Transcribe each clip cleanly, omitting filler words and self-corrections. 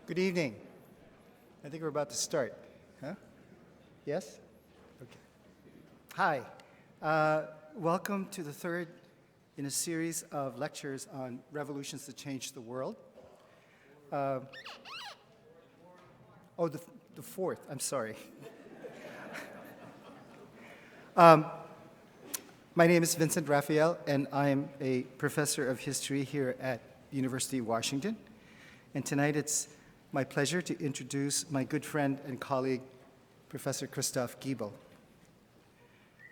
Good evening. I think we're about to start. Huh? Yes? Okay. Hi. Welcome to the third in a series of lectures on revolutions that changed the world. The fourth. I'm sorry. My name is Vincent Raphael, and I'm a professor of history here at the University of Washington. And tonight it's my pleasure to introduce my good friend and colleague, Professor Christoph Giebel.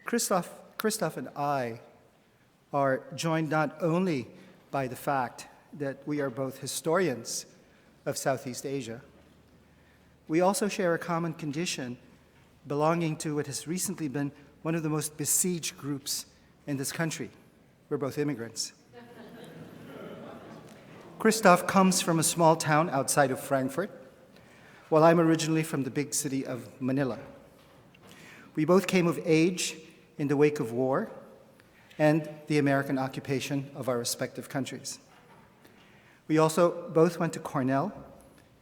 Christoph and I are joined not only by the fact that we are both historians of Southeast Asia, we also share a common condition belonging to what has recently been one of the most besieged groups in this country. We're both immigrants. Christoph comes from a small town outside of Frankfurt, while I'm originally from the big city of Manila. We both came of age in the wake of war and the American occupation of our respective countries. We also both went to Cornell,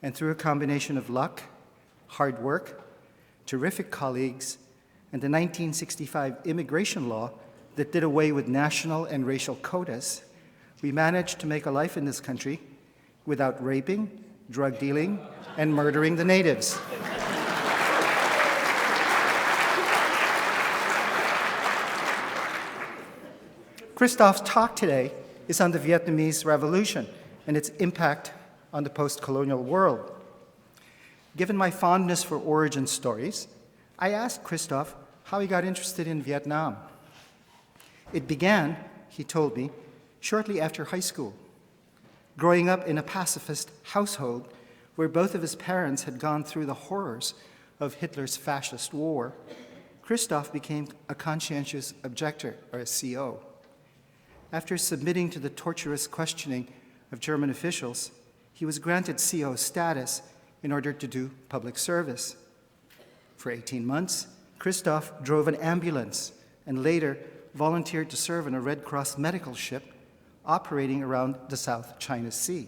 and through a combination of luck, hard work, terrific colleagues, and the 1965 immigration law that did away with national and racial quotas, we managed to make a life in this country without raping, drug dealing, and murdering the natives. Christoph's talk today is on the Vietnamese Revolution and its impact on the post-colonial world. Given my fondness for origin stories, I asked Christoph how he got interested in Vietnam. It began, he told me, shortly after high school. Growing up in a pacifist household where both of his parents had gone through the horrors of Hitler's fascist war, Christoph became a conscientious objector, or a CO. After submitting to the torturous questioning of German officials, he was granted CO status in order to do public service. For 18 months, Christoph drove an ambulance and later volunteered to serve on a Red Cross medical ship operating around the South China Sea.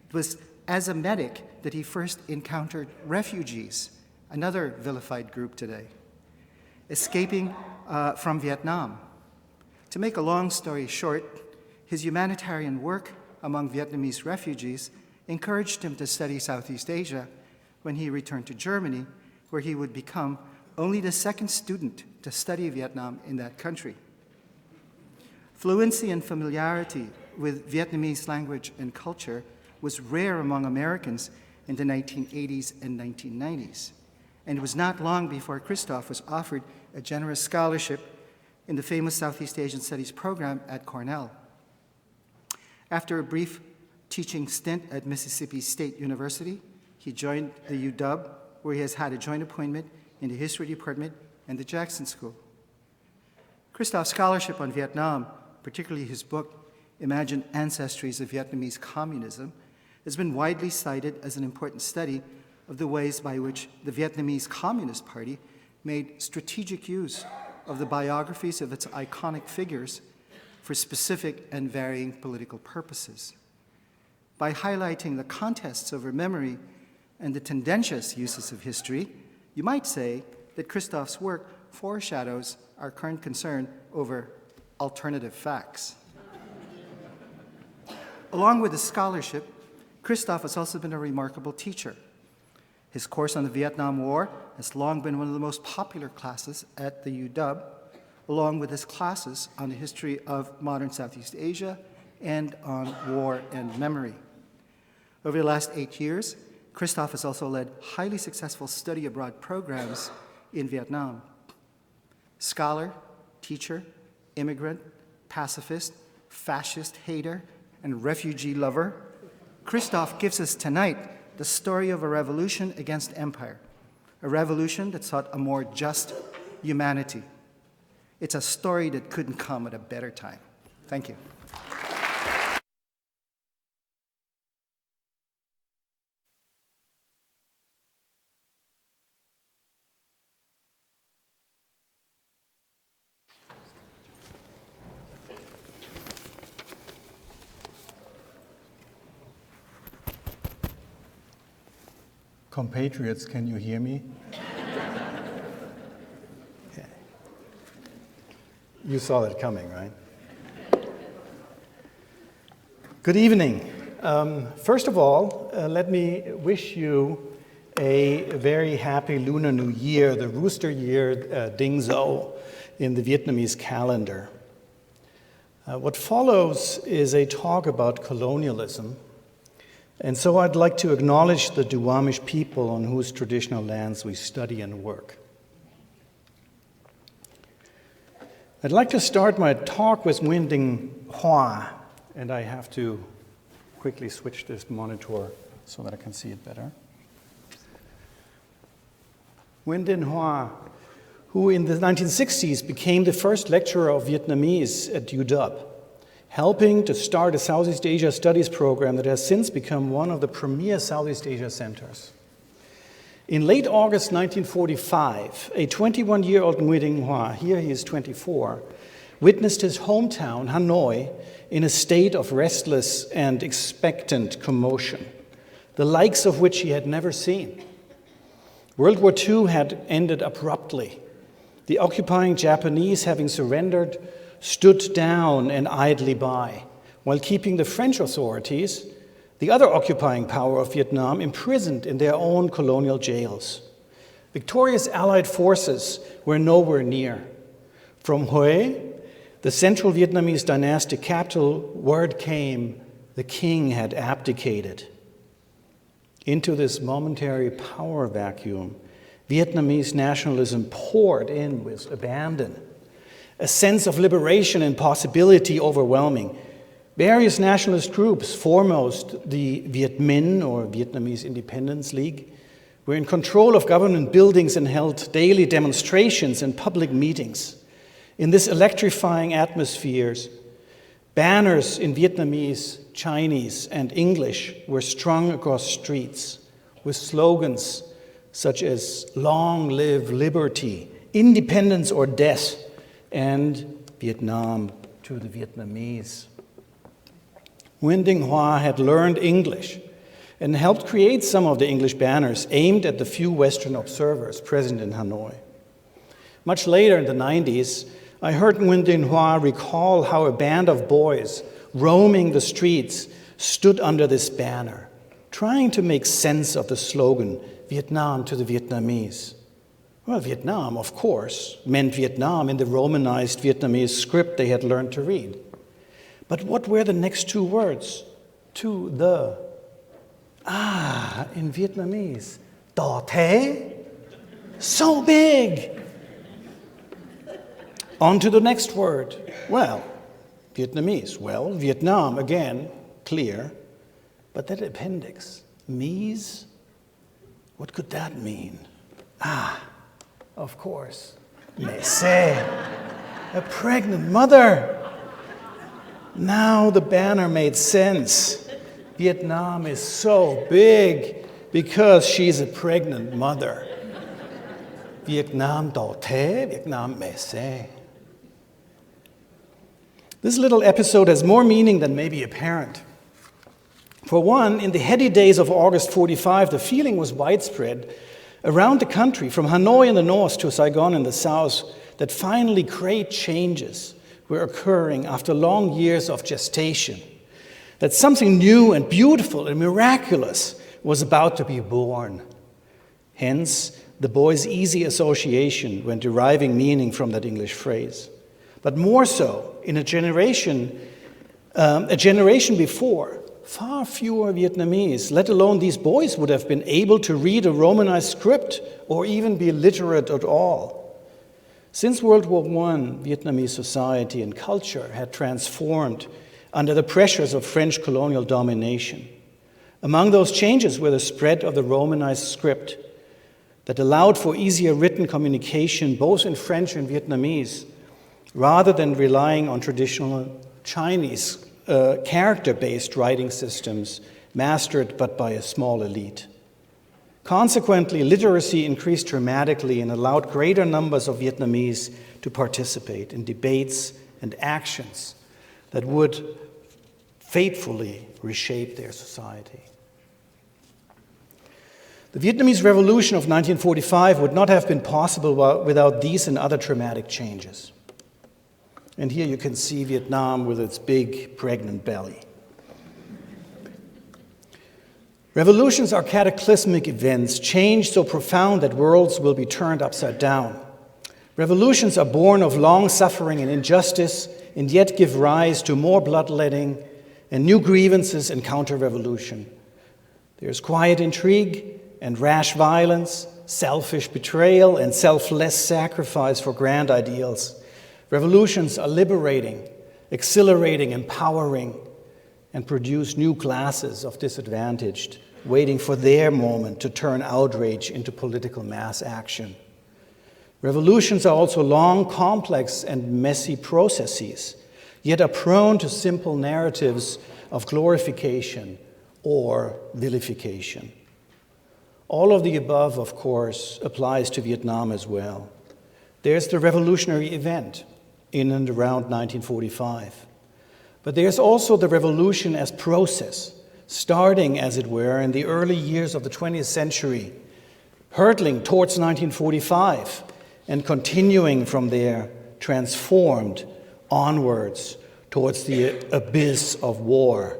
It was as a medic that he first encountered refugees, another vilified group today, escaping from Vietnam. To make a long story short, his humanitarian work among Vietnamese refugees encouraged him to study Southeast Asia when he returned to Germany, where he would become only the second student to study Vietnam in that country. Fluency and familiarity with Vietnamese language and culture was rare among Americans in the 1980s and 1990s, and it was not long before Christoph was offered a generous scholarship in the famous Southeast Asian Studies program at Cornell. After a brief teaching stint at Mississippi State University, he joined the UW, where he has had a joint appointment in the History Department and the Jackson School. Christoph's scholarship on Vietnam, particularly his book, Imagined Ancestries of Vietnamese Communism, has been widely cited as an important study of the ways by which the Vietnamese Communist Party made strategic use of the biographies of its iconic figures for specific and varying political purposes. By highlighting the contests over memory and the tendentious uses of history, you might say that Christoph's work foreshadows our current concern over alternative facts. Along with his scholarship, Christoph has also been a remarkable teacher. His course on the Vietnam War has long been one of the most popular classes at the UW, along with his classes on the history of modern Southeast Asia and on war and memory. Over the last 8 years, Christoph has also led highly successful study abroad programs in Vietnam. Scholar, teacher, immigrant, pacifist, fascist hater, and refugee lover, Christoph gives us tonight the story of a revolution against empire, a revolution that sought a more just humanity. It's a story that couldn't come at a better time. Thank you. Compatriots, can you hear me? Okay. You saw that coming, right? Good evening. First of all, let me wish you a very happy Lunar New Year, the Rooster Year Ding Zo in the Vietnamese calendar. What follows is a talk about colonialism. And so I'd like to acknowledge the Duwamish people on whose traditional lands we study and work. I'd like to start my talk with Nguyen Dinh Hoa, and I have to quickly switch this monitor so that I can see it better. Nguyen Dinh Hoa, who in the 1960s became the first lecturer of Vietnamese at UW, helping to start a Southeast Asia Studies program that has since become one of the premier Southeast Asia centers. In late August 1945, a 21-year-old Nguyen Dinh Hoa, here he is 24, witnessed his hometown, Hanoi, in a state of restless and expectant commotion, the likes of which he had never seen. World War II had ended abruptly. The occupying Japanese, having surrendered, stood down and idly by, while keeping the French authorities, the other occupying power of Vietnam, imprisoned in their own colonial jails. Victorious Allied forces were nowhere near. From Hue, the central Vietnamese dynastic capital, word came the king had abdicated. Into this momentary power vacuum, Vietnamese nationalism poured in with abandon. A sense of liberation and possibility overwhelming. Various nationalist groups, foremost the Viet Minh, or Vietnamese Independence League, were in control of government buildings and held daily demonstrations and public meetings. In this electrifying atmosphere, banners in Vietnamese, Chinese, and English were strung across streets with slogans such as "Long live liberty," "Independence or death," and "Vietnam to the Vietnamese." Nguyen Dinh Hoa had learned English and helped create some of the English banners aimed at the few Western observers present in Hanoi. Much later in the 90s, I heard Nguyen Dinh Hoa recall how a band of boys roaming the streets stood under this banner, trying to make sense of the slogan, "Vietnam to the Vietnamese." Well, Vietnam, of course, meant Vietnam in the Romanized Vietnamese script they had learned to read. But what were the next two words? To the. In Vietnamese. To thế? So big! On to the next word. Well, Vietnamese. Well, Vietnam, again, clear. But that appendix, mise, what could that mean? Of course, Messe, a pregnant mother. Now the banner made sense. Vietnam is so big because she's a pregnant mother. Vietnam to thế, Vietnam Messe. This little episode has more meaning than may be apparent. For one, in the heady days of August 45, the feeling was widespread around the country, from Hanoi in the north to Saigon in the south, that finally great changes were occurring after long years of gestation, that something new and beautiful and miraculous was about to be born. Hence, the boys' easy association when deriving meaning from that English phrase. But more so, in a generation before, far fewer Vietnamese, let alone these boys, would have been able to read a Romanized script or even be literate at all. Since World War I, Vietnamese society and culture had transformed under the pressures of French colonial domination. Among those changes were the spread of the Romanized script that allowed for easier written communication both in French and Vietnamese, rather than relying on traditional Chinese character-based writing systems mastered but by a small elite. Consequently, literacy increased dramatically and allowed greater numbers of Vietnamese to participate in debates and actions that would fatefully reshape their society. The Vietnamese Revolution of 1945 would not have been possible without these and other traumatic changes. And here you can see Vietnam with its big, pregnant belly. Revolutions are cataclysmic events, change so profound that worlds will be turned upside down. Revolutions are born of long suffering and injustice, and yet give rise to more bloodletting and new grievances and counter-revolution. There's quiet intrigue and rash violence, selfish betrayal and selfless sacrifice for grand ideals. Revolutions are liberating, exhilarating, empowering, and produce new classes of disadvantaged, waiting for their moment to turn outrage into political mass action. Revolutions are also long, complex, and messy processes, yet are prone to simple narratives of glorification or vilification. All of the above, of course, applies to Vietnam as well. There's the revolutionary event in and around 1945. But there's also the revolution as process, starting, as it were, in the early years of the 20th century, hurtling towards 1945, and continuing from there, transformed onwards towards the abyss of war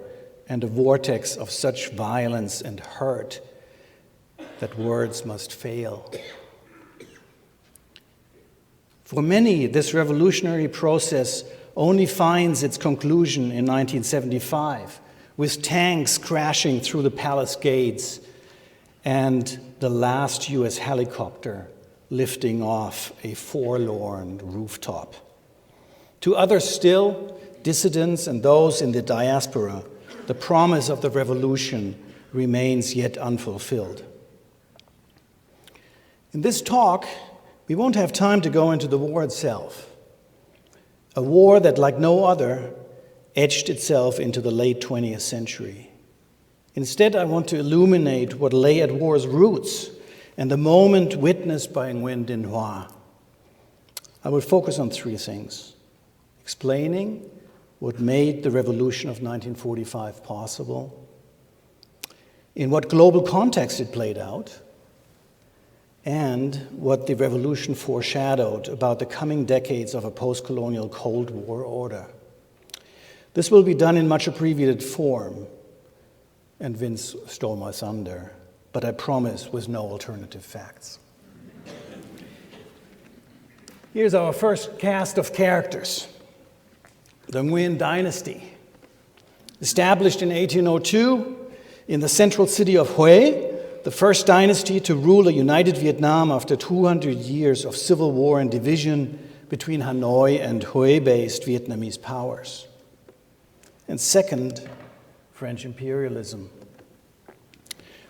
and a vortex of such violence and hurt that words must fail. For many, this revolutionary process only finds its conclusion in 1975, with tanks crashing through the palace gates and the last US helicopter lifting off a forlorn rooftop. To others still, dissidents and those in the diaspora, the promise of the revolution remains yet unfulfilled. In this talk, we won't have time to go into the war itself, a war that, like no other, etched itself into the late 20th century. Instead, I want to illuminate what lay at war's roots and the moment witnessed by Nguyen Dinh Hoa. I will focus on three things: explaining what made the revolution of 1945 possible, in what global context it played out, and what the revolution foreshadowed about the coming decades of a post-colonial Cold War order. This will be done in much abbreviated form, and Vince stole my thunder, but I promise with no alternative facts. Here's our first cast of characters. The Nguyen dynasty. Established in 1802 in the central city of Hue, the first dynasty to rule a united Vietnam after 200 years of civil war and division between Hanoi and Hue-based Vietnamese powers. And second, French imperialism.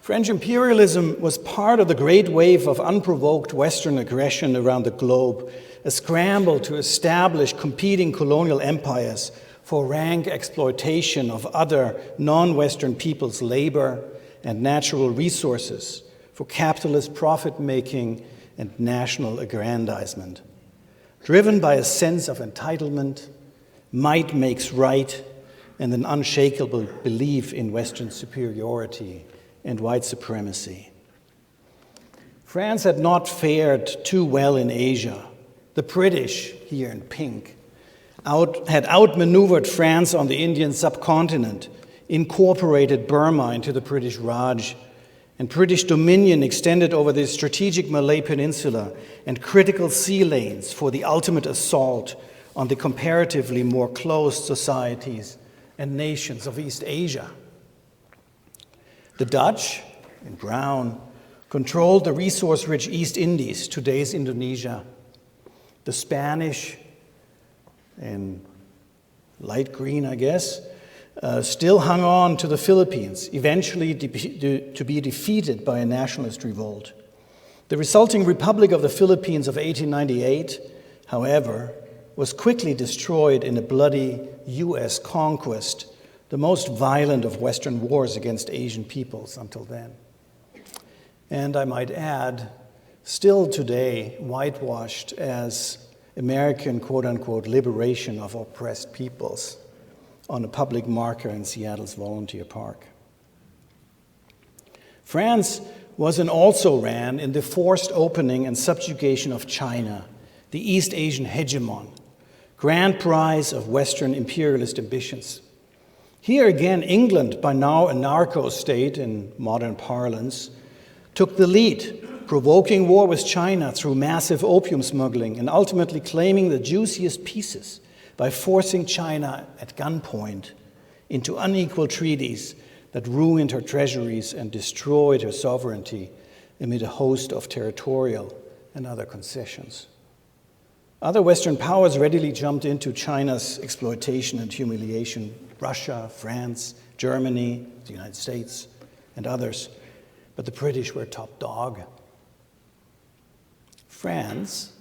French imperialism was part of the great wave of unprovoked Western aggression around the globe, a scramble to establish competing colonial empires for rank exploitation of other non-Western peoples' labor and natural resources, for capitalist profit-making and national aggrandizement. Driven by a sense of entitlement, might makes right, and an unshakable belief in Western superiority and white supremacy. France had not fared too well in Asia. The British, here in pink, had outmaneuvered France on the Indian subcontinent, incorporated Burma into the British Raj, and British dominion extended over the strategic Malay Peninsula and critical sea lanes for the ultimate assault on the comparatively more closed societies and nations of East Asia. The Dutch, in brown, controlled the resource-rich East Indies, today's Indonesia. The Spanish, in light green, I guess, still hung on to the Philippines, eventually to be defeated by a nationalist revolt. The resulting Republic of the Philippines of 1898, however, was quickly destroyed in a bloody US conquest, the most violent of Western wars against Asian peoples until then. And I might add, still today whitewashed as American quote-unquote liberation of oppressed peoples on a public marker in Seattle's Volunteer Park. France was and also ran in the forced opening and subjugation of China, the East Asian hegemon, grand prize of Western imperialist ambitions. Here again, England, by now a narco-state in modern parlance, took the lead, provoking war with China through massive opium smuggling and ultimately claiming the juiciest pieces by forcing China at gunpoint into unequal treaties that ruined her treasuries and destroyed her sovereignty amid a host of territorial and other concessions. Other Western powers readily jumped into China's exploitation and humiliation: Russia, France, Germany, the United States, and others. But the British were top dog. France,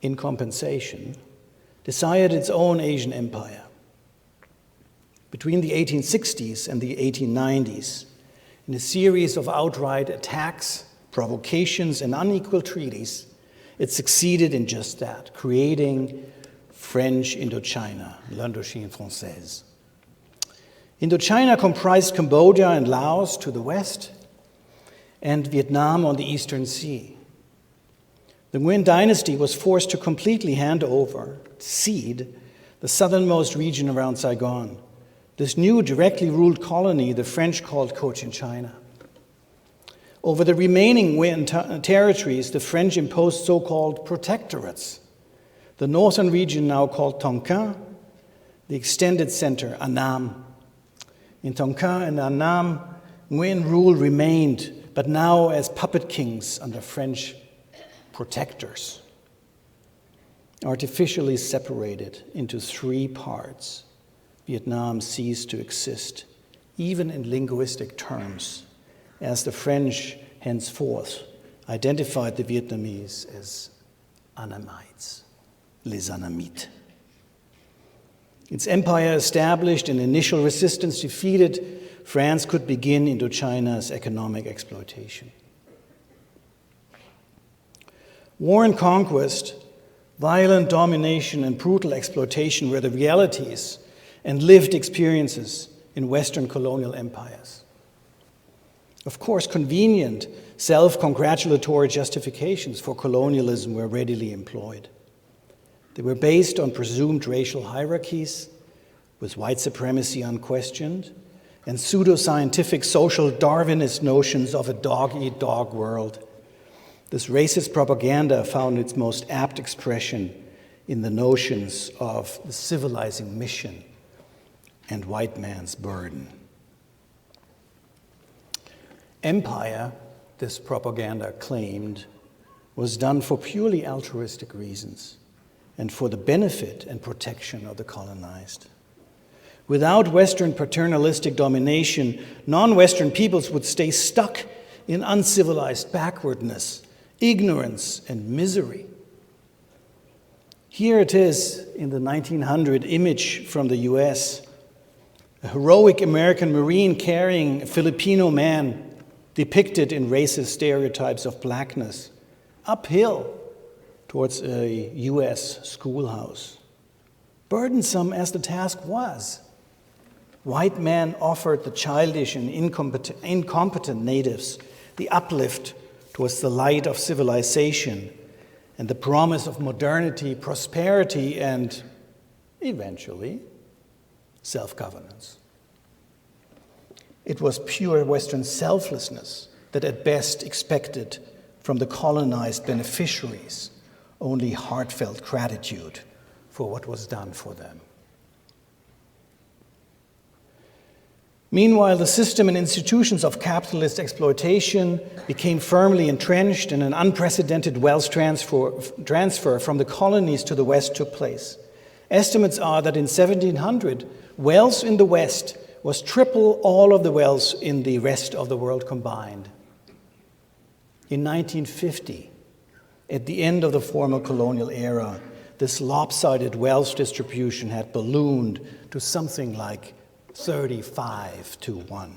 in compensation, desired its own Asian empire. Between the 1860s and the 1890s, in a series of outright attacks, provocations, and unequal treaties, it succeeded in just that, creating French Indochina, l'Indochine française. Indochina comprised Cambodia and Laos to the west, and Vietnam on the eastern sea. The Nguyen dynasty was forced to completely hand over, cede, the southernmost region around Saigon. This new directly ruled colony the French called Cochin China. Over the remaining Nguyen territories, the French imposed so-called protectorates. The northern region, now called Tonkin, the extended center, Annam. In Tonkin and Annam, Nguyen rule remained, but now as puppet kings under French protectors, artificially separated into three parts. Vietnam ceased to exist, even in linguistic terms, as the French henceforth identified the Vietnamese as Annamites, les Annamites. Its empire established and initial resistance defeated, France could begin Indochina's economic exploitation. War and conquest, violent domination, and brutal exploitation were the realities and lived experiences in Western colonial empires. Of course, convenient, self-congratulatory justifications for colonialism were readily employed. They were based on presumed racial hierarchies, with white supremacy unquestioned, and pseudoscientific social Darwinist notions of a dog-eat-dog world. This racist propaganda found its most apt expression in the notions of the civilizing mission and white man's burden. Empire, this propaganda claimed, was done for purely altruistic reasons and for the benefit and protection of the colonized. Without Western paternalistic domination, non-Western peoples would stay stuck in uncivilized backwardness, ignorance, and misery. Here it is in the 1900 image from the US, a heroic American Marine carrying a Filipino man depicted in racist stereotypes of blackness, uphill towards a US schoolhouse. Burdensome as the task was, white men offered the childish and incompetent natives the uplift towards the light of civilization and the promise of modernity, prosperity, and eventually self-governance. It was pure Western selflessness that at best expected from the colonized beneficiaries only heartfelt gratitude for what was done for them. Meanwhile, the system and institutions of capitalist exploitation became firmly entrenched, and an unprecedented wealth transfer from the colonies to the West took place. Estimates are that in 1700, wealth in the West was triple all of the wealth in the rest of the world combined. In 1950, at the end of the formal colonial era, this lopsided wealth distribution had ballooned to something like 35-1.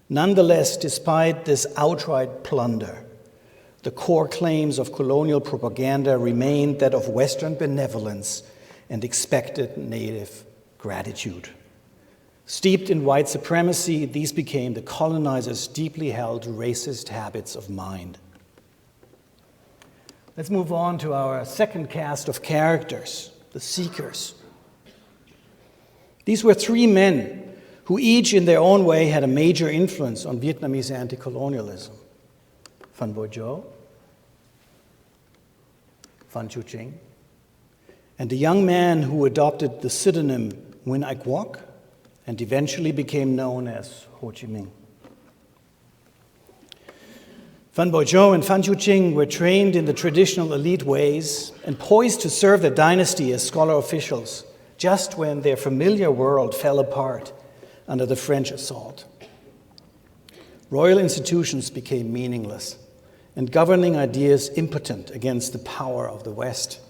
Nonetheless, despite this outright plunder, the core claims of colonial propaganda remained that of Western benevolence and expected native gratitude. Steeped in white supremacy, these became the colonizers' deeply held racist habits of mind. Let's move on to our second cast of characters, the Seekers. These were three men who each in their own way had a major influence on Vietnamese anti-colonialism. Phan Bội Châu, Phan Chu Trinh, and a young man who adopted the pseudonym Nguyen Ai Quoc and eventually became known as Ho Chi Minh. Phan Bội Châu and Phan Chu Trinh were trained in the traditional elite ways and poised to serve their dynasty as scholar officials just when their familiar world fell apart under the French assault. Royal institutions became meaningless and governing ideas impotent against the power of the West.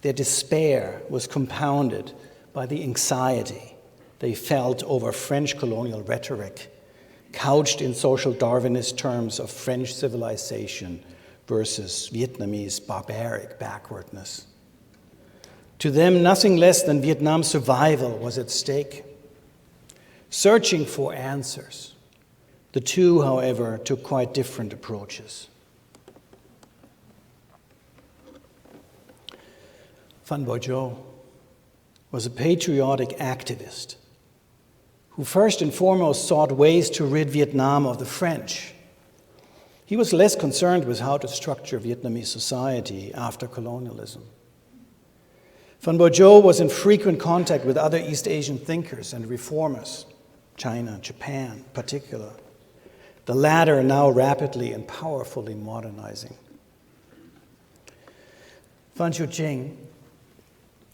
Their despair was compounded by the anxiety they felt over French colonial rhetoric, couched in social Darwinist terms of French civilization versus Vietnamese barbaric backwardness. To them, nothing less than Vietnam's survival was at stake. Searching for answers, the two, however, took quite different approaches. Phan Bội Châu was a patriotic activist who first and foremost sought ways to rid Vietnam of the French. He was less concerned with how to structure Vietnamese society after colonialism. Phan Bội Châu was in frequent contact with other East Asian thinkers and reformers, China, Japan in particular, the latter now rapidly and powerfully modernizing. Phan Chu Trinh,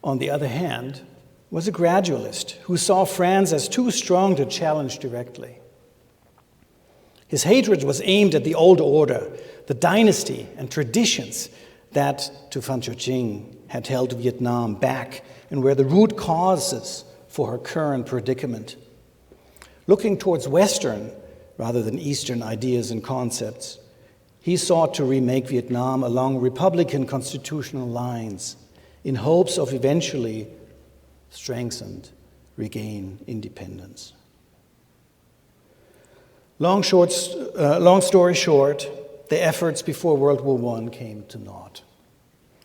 on the other hand, was a gradualist who saw France as too strong to challenge directly. His hatred was aimed at the old order, the dynasty and traditions that, to Phan Chu Trinh, had held Vietnam back and were the root causes for her current predicament. Looking towards Western rather than Eastern ideas and concepts, he sought to remake Vietnam along Republican constitutional lines in hopes of eventually strengthened, regain independence. Long story short, the efforts before World War I came to naught.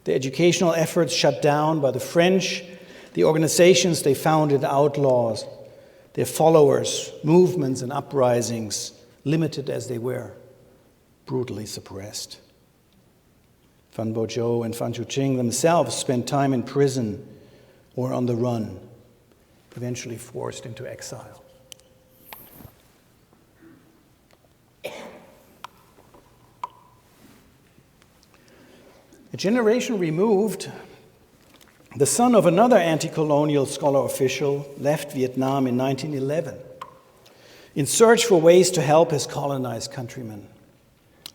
The educational efforts shut down by the French, the organizations they founded outlaws, their followers, movements and uprisings, limited as they were, brutally suppressed. Phan Bội Châu and Phan Chu Trinh themselves spent time in prison or on the run, eventually forced into exile. A generation removed, the son of another anti-colonial scholar official left Vietnam in 1911 in search for ways to help his colonized countrymen.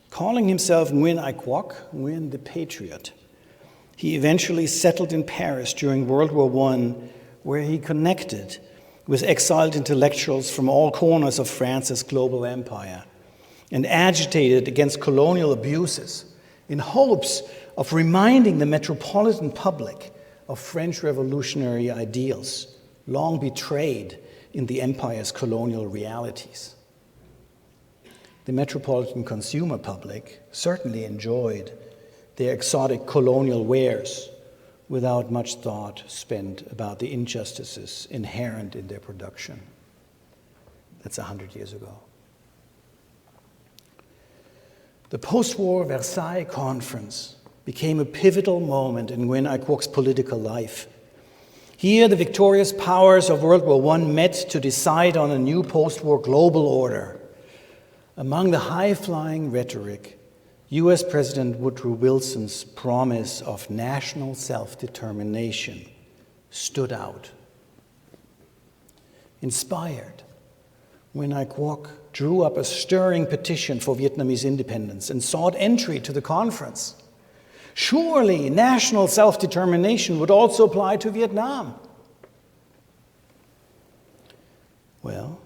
Calling himself Nguyen Ai Quoc, Nguyen the Patriot, he eventually settled in Paris during World War I, where he connected with exiled intellectuals from all corners of France's global empire and agitated against colonial abuses in hopes of reminding the metropolitan public of French revolutionary ideals, long betrayed in the empire's colonial realities. The metropolitan consumer public certainly enjoyed their exotic colonial wares without much thought spent about the injustices inherent in their production. That's 100 years ago. The post-war Versailles Conference became a pivotal moment in Nguyen Ai Quoc's political life. Here, the victorious powers of World War I met to decide on a new post-war global order. Among the high-flying rhetoric, US President Woodrow Wilson's promise of national self-determination stood out. Inspired, Nguyen Ai Quoc drew up a stirring petition for Vietnamese independence and sought entry to the conference. Surely national self-determination would also apply to Vietnam. Well,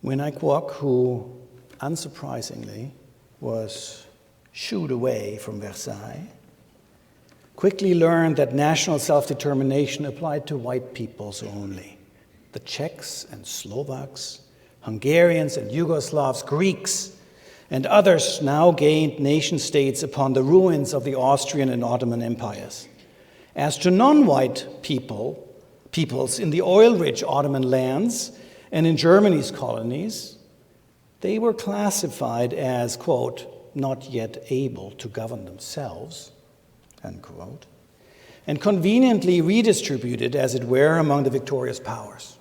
Nguyen Ai Quoc, who, unsurprisingly, was shooed away from Versailles, quickly learned that national self-determination applied to white peoples only, the Czechs and Slovaks, Hungarians and Yugoslavs, Greeks, and others now gained nation-states upon the ruins of the Austrian and Ottoman empires. As to non-white peoples in the oil-rich Ottoman lands and in Germany's colonies, they were classified as, quote, not yet able to govern themselves, unquote, and conveniently redistributed, as it were, among the victorious powers.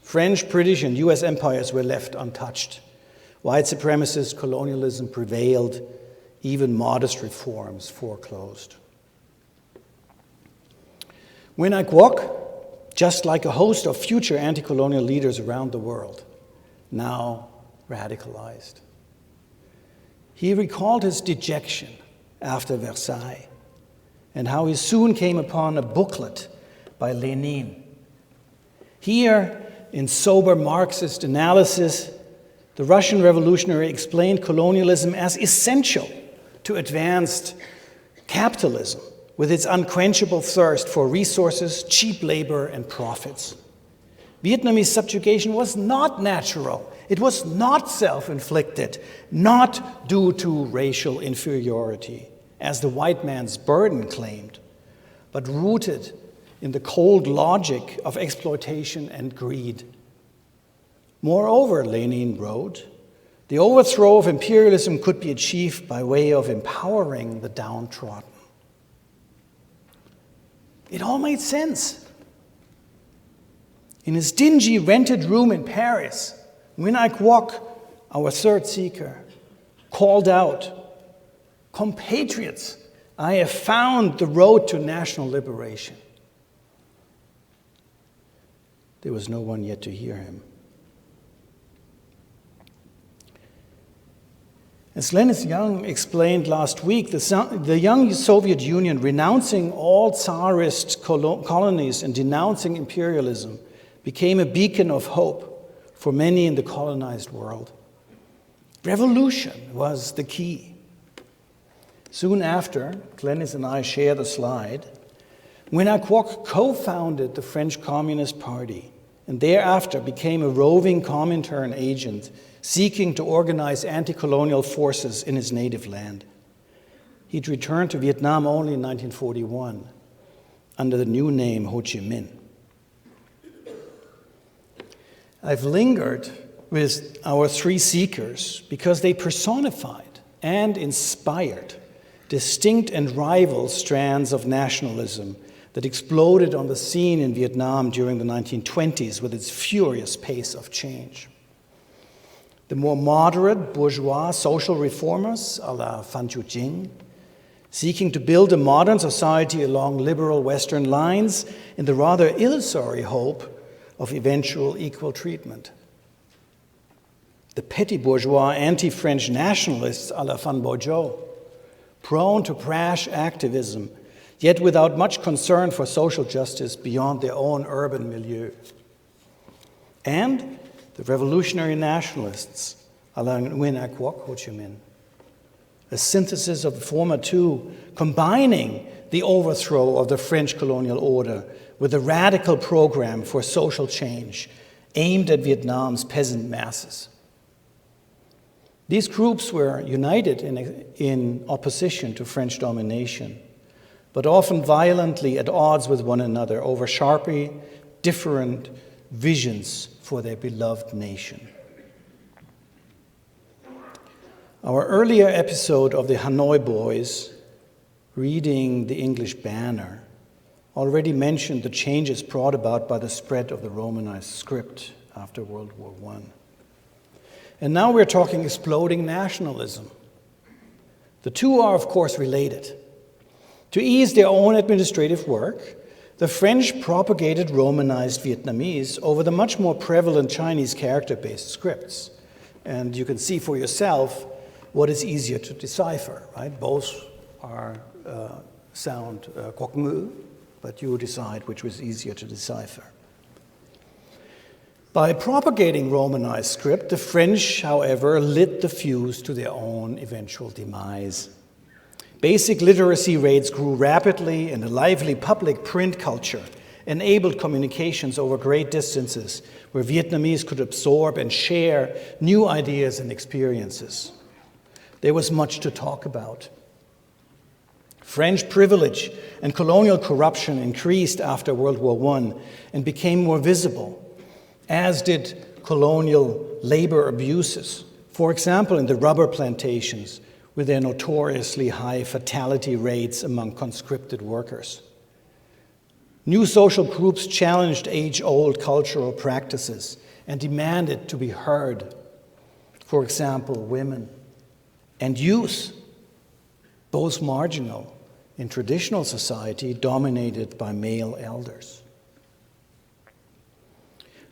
French, British, and US empires were left untouched. White supremacist colonialism prevailed, even modest reforms foreclosed. Nguyen Ai Quoc, just like a host of future anti-colonial leaders around the world, now radicalized. He recalled his dejection after Versailles and how he soon came upon a booklet by Lenin. Here, in sober Marxist analysis, the Russian revolutionary explained colonialism as essential to advanced capitalism with its unquenchable thirst for resources, cheap labor, and profits. Vietnamese subjugation was not natural. It was not self-inflicted, not due to racial inferiority, as the white man's burden claimed, but rooted in the cold logic of exploitation and greed. Moreover, Lenin wrote, the overthrow of imperialism could be achieved by way of empowering the downtrodden. It all made sense. In his dingy rented room in Paris, Nguyen Ai Quoc, our third seeker, called out, "Compatriots, I have found the road to national liberation." There was no one yet to hear him. As Lennis Young explained last week, the young Soviet Union, renouncing all Tsarist colonies and denouncing imperialism, became a beacon of hope for many in the colonized world. Revolution was the key. Soon after, Glennis and I share the slide, Nguyen Ai Quoc co-founded the French Communist Party and thereafter became a roving Comintern agent seeking to organize anti-colonial forces in his native land. He'd returned to Vietnam only in 1941 under the new name Ho Chi Minh. I've lingered with our three seekers because they personified and inspired distinct and rival strands of nationalism that exploded on the scene in Vietnam during the 1920s with its furious pace of change. The more moderate bourgeois social reformers, a la Phan Chu Trinh, seeking to build a modern society along liberal Western lines in the rather illusory hope of eventual equal treatment. The petty bourgeois anti-French nationalists, a la Phan Boi Chau, prone to brash activism, yet without much concern for social justice beyond their own urban milieu. And the revolutionary nationalists, a la Nguyen Ai Quoc, Ho Chi Minh, a synthesis of the former two, combining the overthrow of the French colonial order with a radical program for social change aimed at Vietnam's peasant masses. These groups were united in opposition to French domination, but often violently at odds with one another over sharply different visions for their beloved nation. Our earlier episode of the Hanoi Boys, reading the English banner, already mentioned the changes brought about by the spread of the Romanized script after World War I. And now we're talking exploding nationalism. The two are, of course, related. To ease their own administrative work, the French propagated Romanized Vietnamese over the much more prevalent Chinese character-based scripts. And you can see for yourself what is easier to decipher, right? Both are sound Quoc Ngữ, but you decide which was easier to decipher. By propagating Romanized script, the French, however, lit the fuse to their own eventual demise. Basic literacy rates grew rapidly, and a lively public print culture enabled communications over great distances where Vietnamese could absorb and share new ideas and experiences. There was much to talk about. French privilege and colonial corruption increased after World War I and became more visible, as did colonial labor abuses. For example, in the rubber plantations, with their notoriously high fatality rates among conscripted workers. New social groups challenged age-old cultural practices and demanded to be heard. For example, women and youth, both marginal in traditional society dominated by male elders.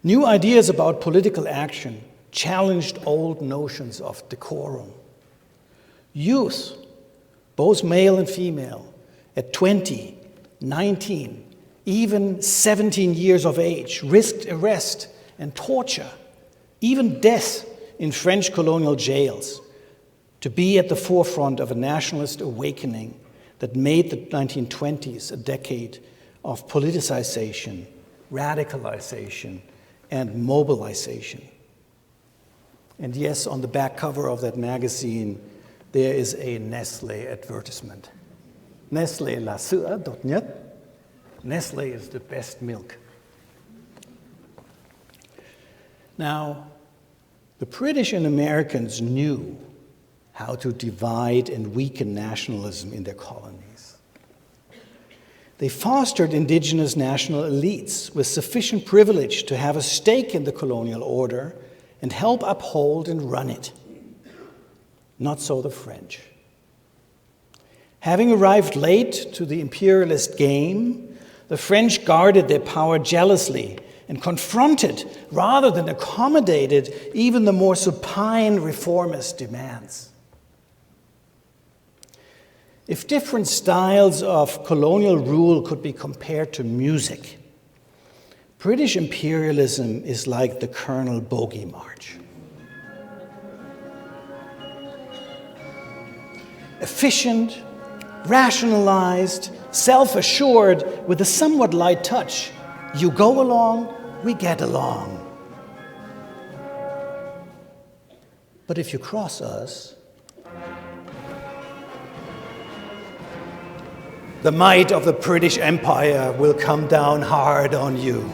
New ideas about political action challenged old notions of decorum. Youth, both male and female, at 20, 19, even 17 years of age, risked arrest and torture, even death in French colonial jails, to be at the forefront of a nationalist awakening that made the 1920s a decade of politicization, radicalization, and mobilization. And yes, on the back cover of that magazine, there is a Nestlé advertisement. Nestlé là sữa tốt nhất. Nestlé is the best milk. Now, the British and Americans knew how to divide and weaken nationalism in their colonies. They fostered indigenous national elites with sufficient privilege to have a stake in the colonial order and help uphold and run it. Not so the French. Having arrived late to the imperialist game, the French guarded their power jealously and confronted, rather than accommodated, even the more supine reformist demands. If different styles of colonial rule could be compared to music, British imperialism is like the Colonel Bogey March. Efficient, rationalized, self-assured, with a somewhat light touch. You go along, we get along. But if you cross us, the might of the British Empire will come down hard on you.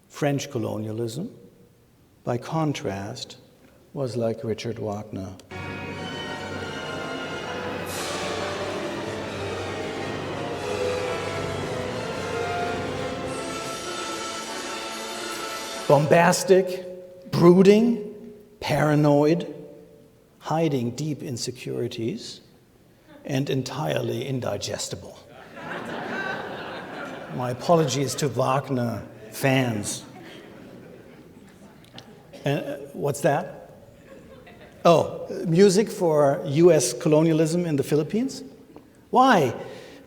French colonialism, by contrast, was like Richard Wagner. Bombastic, brooding, paranoid, hiding deep insecurities, and entirely indigestible. My apologies to Wagner fans. What's that? Oh, music for US colonialism in the Philippines? Why?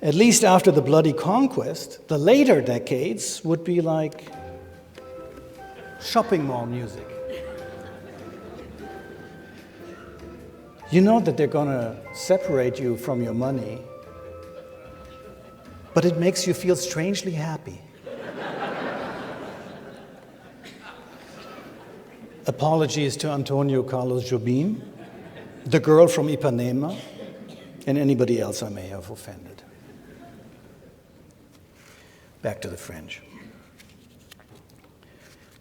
At least after the bloody conquest, the later decades would be like shopping mall music. You know that they're going to separate you from your money, but it makes you feel strangely happy. Apologies to Antonio Carlos Jobim, the girl from Ipanema, and anybody else I may have offended. Back to the French.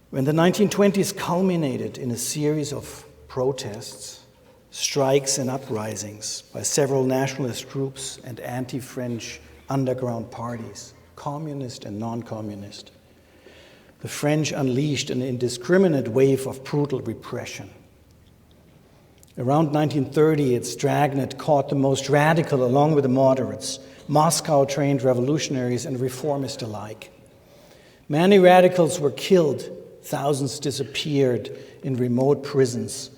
When the 1920s culminated in a series of protests, strikes and uprisings by several nationalist groups and anti-French underground parties, communist and non-communist, the French unleashed an indiscriminate wave of brutal repression. Around 1930, its dragnet caught the most radical along with the moderates, Moscow-trained revolutionaries and reformists alike. Many radicals were killed, thousands disappeared in remote prisons,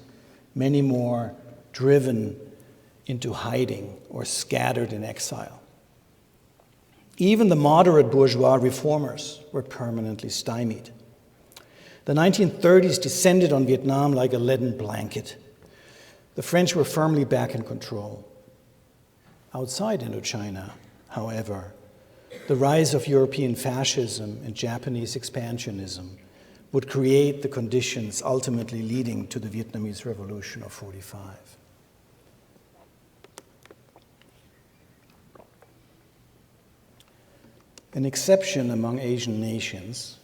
many more driven into hiding or scattered in exile. Even the moderate bourgeois reformers were permanently stymied. The 1930s descended on Vietnam like a leaden blanket. The French were firmly back in control. Outside Indochina, however, the rise of European fascism and Japanese expansionism would create the conditions ultimately leading to the Vietnamese Revolution of '45. An exception among Asian nations,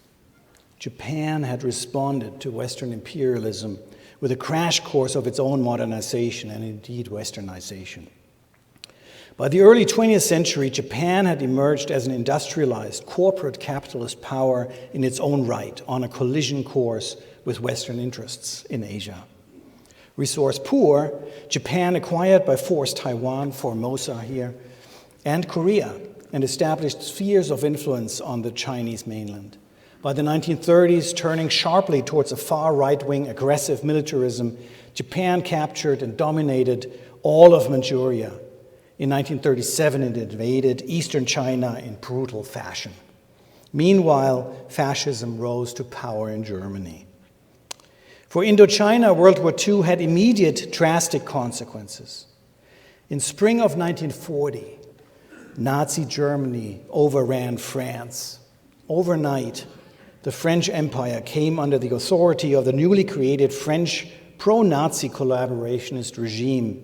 Japan had responded to Western imperialism with a crash course of its own modernization and indeed Westernization. By the early 20th century, Japan had emerged as an industrialized, corporate capitalist power in its own right, on a collision course with Western interests in Asia. Resource poor, Japan acquired by force Taiwan, Formosa here, and Korea, and established spheres of influence on the Chinese mainland. By the 1930s, turning sharply towards a far right-wing aggressive militarism, Japan captured and dominated all of Manchuria. In 1937, it invaded eastern China in brutal fashion. Meanwhile, fascism rose to power in Germany. For Indochina, World War II had immediate drastic consequences. In spring of 1940, Nazi Germany overran France. Overnight, the French Empire came under the authority of the newly created French pro-Nazi collaborationist regime,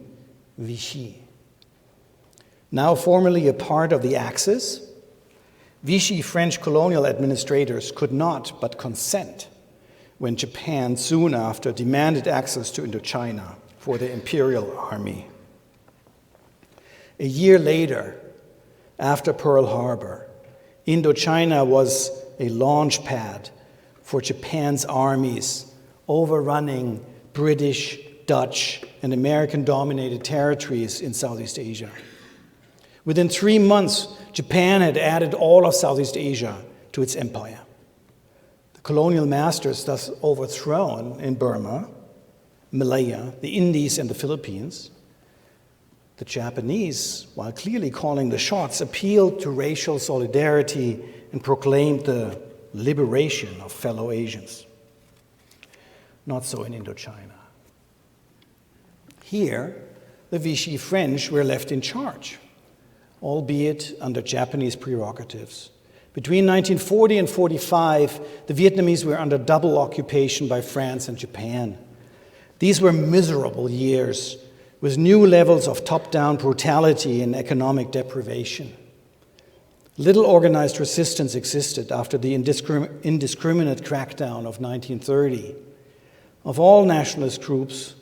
Vichy. Now formerly a part of the Axis, Vichy French colonial administrators could not but consent when Japan soon after demanded access to Indochina for the imperial army. A year later, after Pearl Harbor, Indochina was a launch pad for Japan's armies overrunning British, Dutch, and American-dominated territories in Southeast Asia. Within 3 months, Japan had added all of Southeast Asia to its empire. The colonial masters thus overthrown in Burma, Malaya, the Indies, and the Philippines. The Japanese, while clearly calling the shots, appealed to racial solidarity and proclaimed the liberation of fellow Asians. Not so in Indochina. Here, the Vichy French were left in charge, albeit under Japanese prerogatives. Between 1940 and 45, the Vietnamese were under double occupation by France and Japan. These were miserable years, with new levels of top-down brutality and economic deprivation. Little organized resistance existed after the indiscriminate crackdown of 1930. Of all nationalist groups,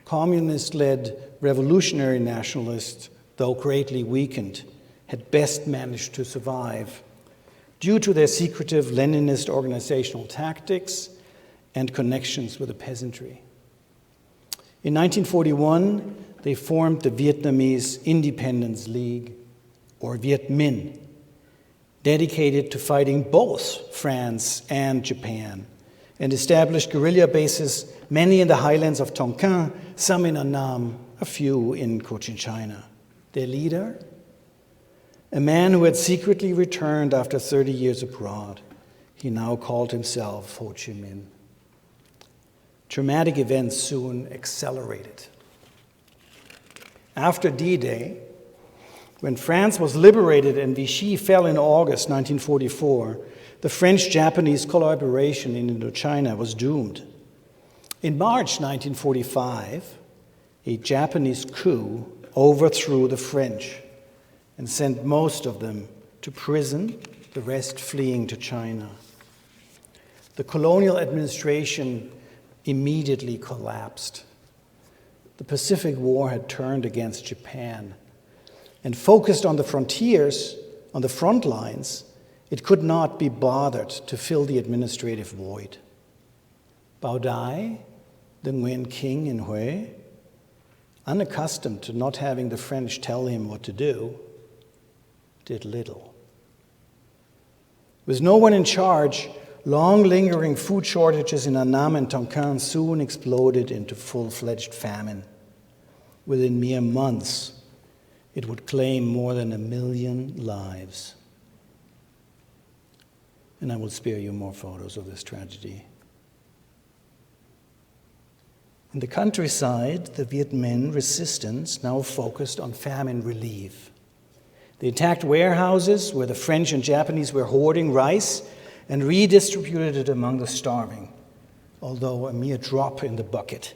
communist-led revolutionary nationalists, though greatly weakened, had best managed to survive due to their secretive Leninist organizational tactics and connections with the peasantry. In 1941, they formed the Vietnamese Independence League, or Viet Minh, dedicated to fighting both France and Japan, and established guerrilla bases, many in the highlands of Tonkin, some in Annam, a few in Cochin China. Their leader? A man who had secretly returned after 30 years abroad. He now called himself Ho Chi Minh. Dramatic events soon accelerated. After D-Day, when France was liberated and Vichy fell in August 1944, the French-Japanese collaboration in Indochina was doomed. In March 1945, a Japanese coup overthrew the French and sent most of them to prison, the rest fleeing to China. The colonial administration immediately collapsed. The Pacific War had turned against Japan, and focused on the frontiers, on the front lines, it could not be bothered to fill the administrative void. Bao Dai, the Nguyen King in Hue, unaccustomed to not having the French tell him what to do, did little. With no one in charge, long lingering food shortages in Annam and Tonkin soon exploded into full-fledged famine. Within mere months, it would claim more than 1 million lives. And I will spare you more photos of this tragedy. In the countryside, the Viet Minh resistance now focused on famine relief. They attacked warehouses where the French and Japanese were hoarding rice and redistributed it among the starving, although a mere drop in the bucket.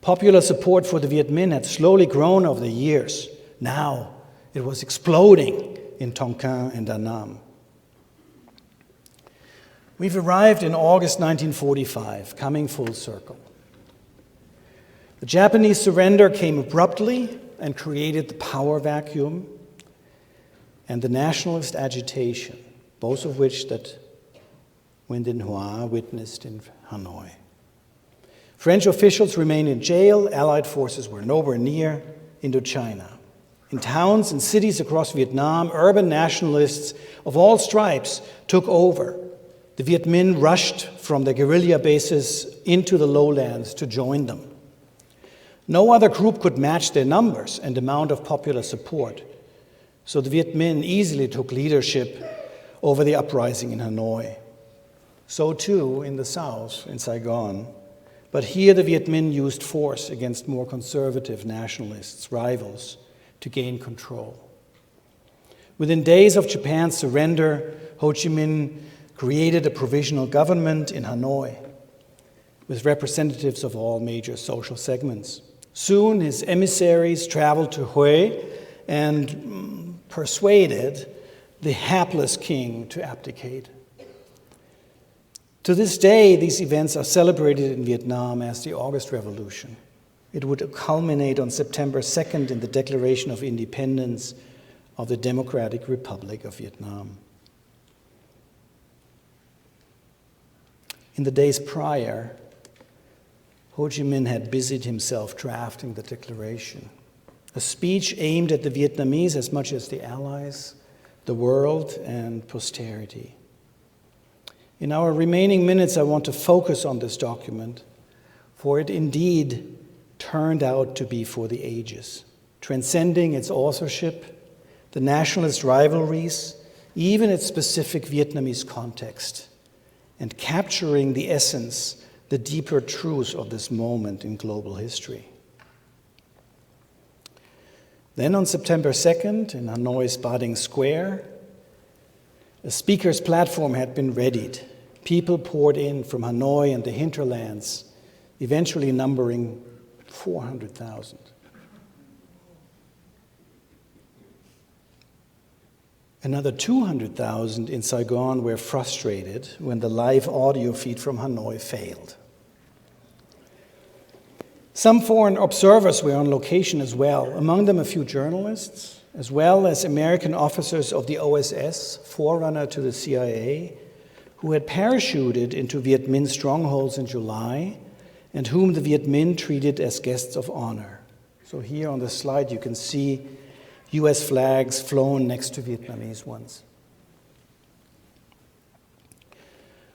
Popular support for the Viet Minh had slowly grown over the years. Now it was exploding in Tonkin and Da Nam. We've arrived in August 1945, coming full circle. The Japanese surrender came abruptly and created the power vacuum and the nationalist agitation, both of which that Nguyen Dinh Hoa witnessed in Hanoi. French officials remained in jail, Allied forces were nowhere near Indochina. In towns and cities across Vietnam, urban nationalists of all stripes took over. The Viet Minh rushed from their guerrilla bases into the lowlands to join them. No other group could match their numbers and amount of popular support, so the Viet Minh easily took leadership over the uprising in Hanoi. So too in the south, in Saigon, but here the Viet Minh used force against more conservative nationalists, rivals, to gain control. Within days of Japan's surrender, Ho Chi Minh created a provisional government in Hanoi with representatives of all major social segments. Soon his emissaries traveled to Hue and persuaded the hapless king to abdicate. To this day, these events are celebrated in Vietnam as the August Revolution. It would culminate on September 2nd in the Declaration of Independence of the Democratic Republic of Vietnam. In the days prior, Ho Chi Minh had busied himself drafting the declaration, a speech aimed at the Vietnamese as much as the Allies, the world, and posterity. In our remaining minutes, I want to focus on this document, for it indeed turned out to be for the ages, transcending its authorship, the nationalist rivalries, even its specific Vietnamese context, and capturing the essence, the deeper truth of this moment in global history. Then on September 2nd, in Hanoi's Ba Dinh Square, a speaker's platform had been readied. People poured in from Hanoi and the hinterlands, eventually numbering 400,000. Another 200,000 in Saigon were frustrated when the live audio feed from Hanoi failed. Some foreign observers were on location as well, among them a few journalists, as well as American officers of the OSS, forerunner to the CIA, who had parachuted into Viet Minh strongholds in July and whom the Viet Minh treated as guests of honor. So here on the slide you can see US flags flown next to Vietnamese ones.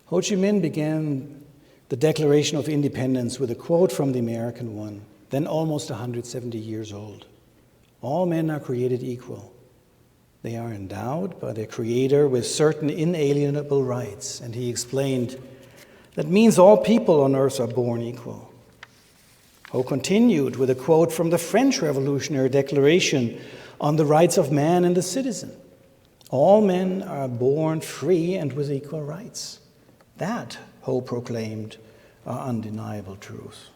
Ho Chi Minh began the Declaration of Independence with a quote from the American one, then almost 170 years old. All men are created equal. They are endowed by their Creator with certain inalienable rights. And he explained, that means all people on earth are born equal. Ho continued with a quote from the French Revolutionary Declaration on the rights of man and the citizen. All men are born free and with equal rights. That, Ho proclaimed, are undeniable truths.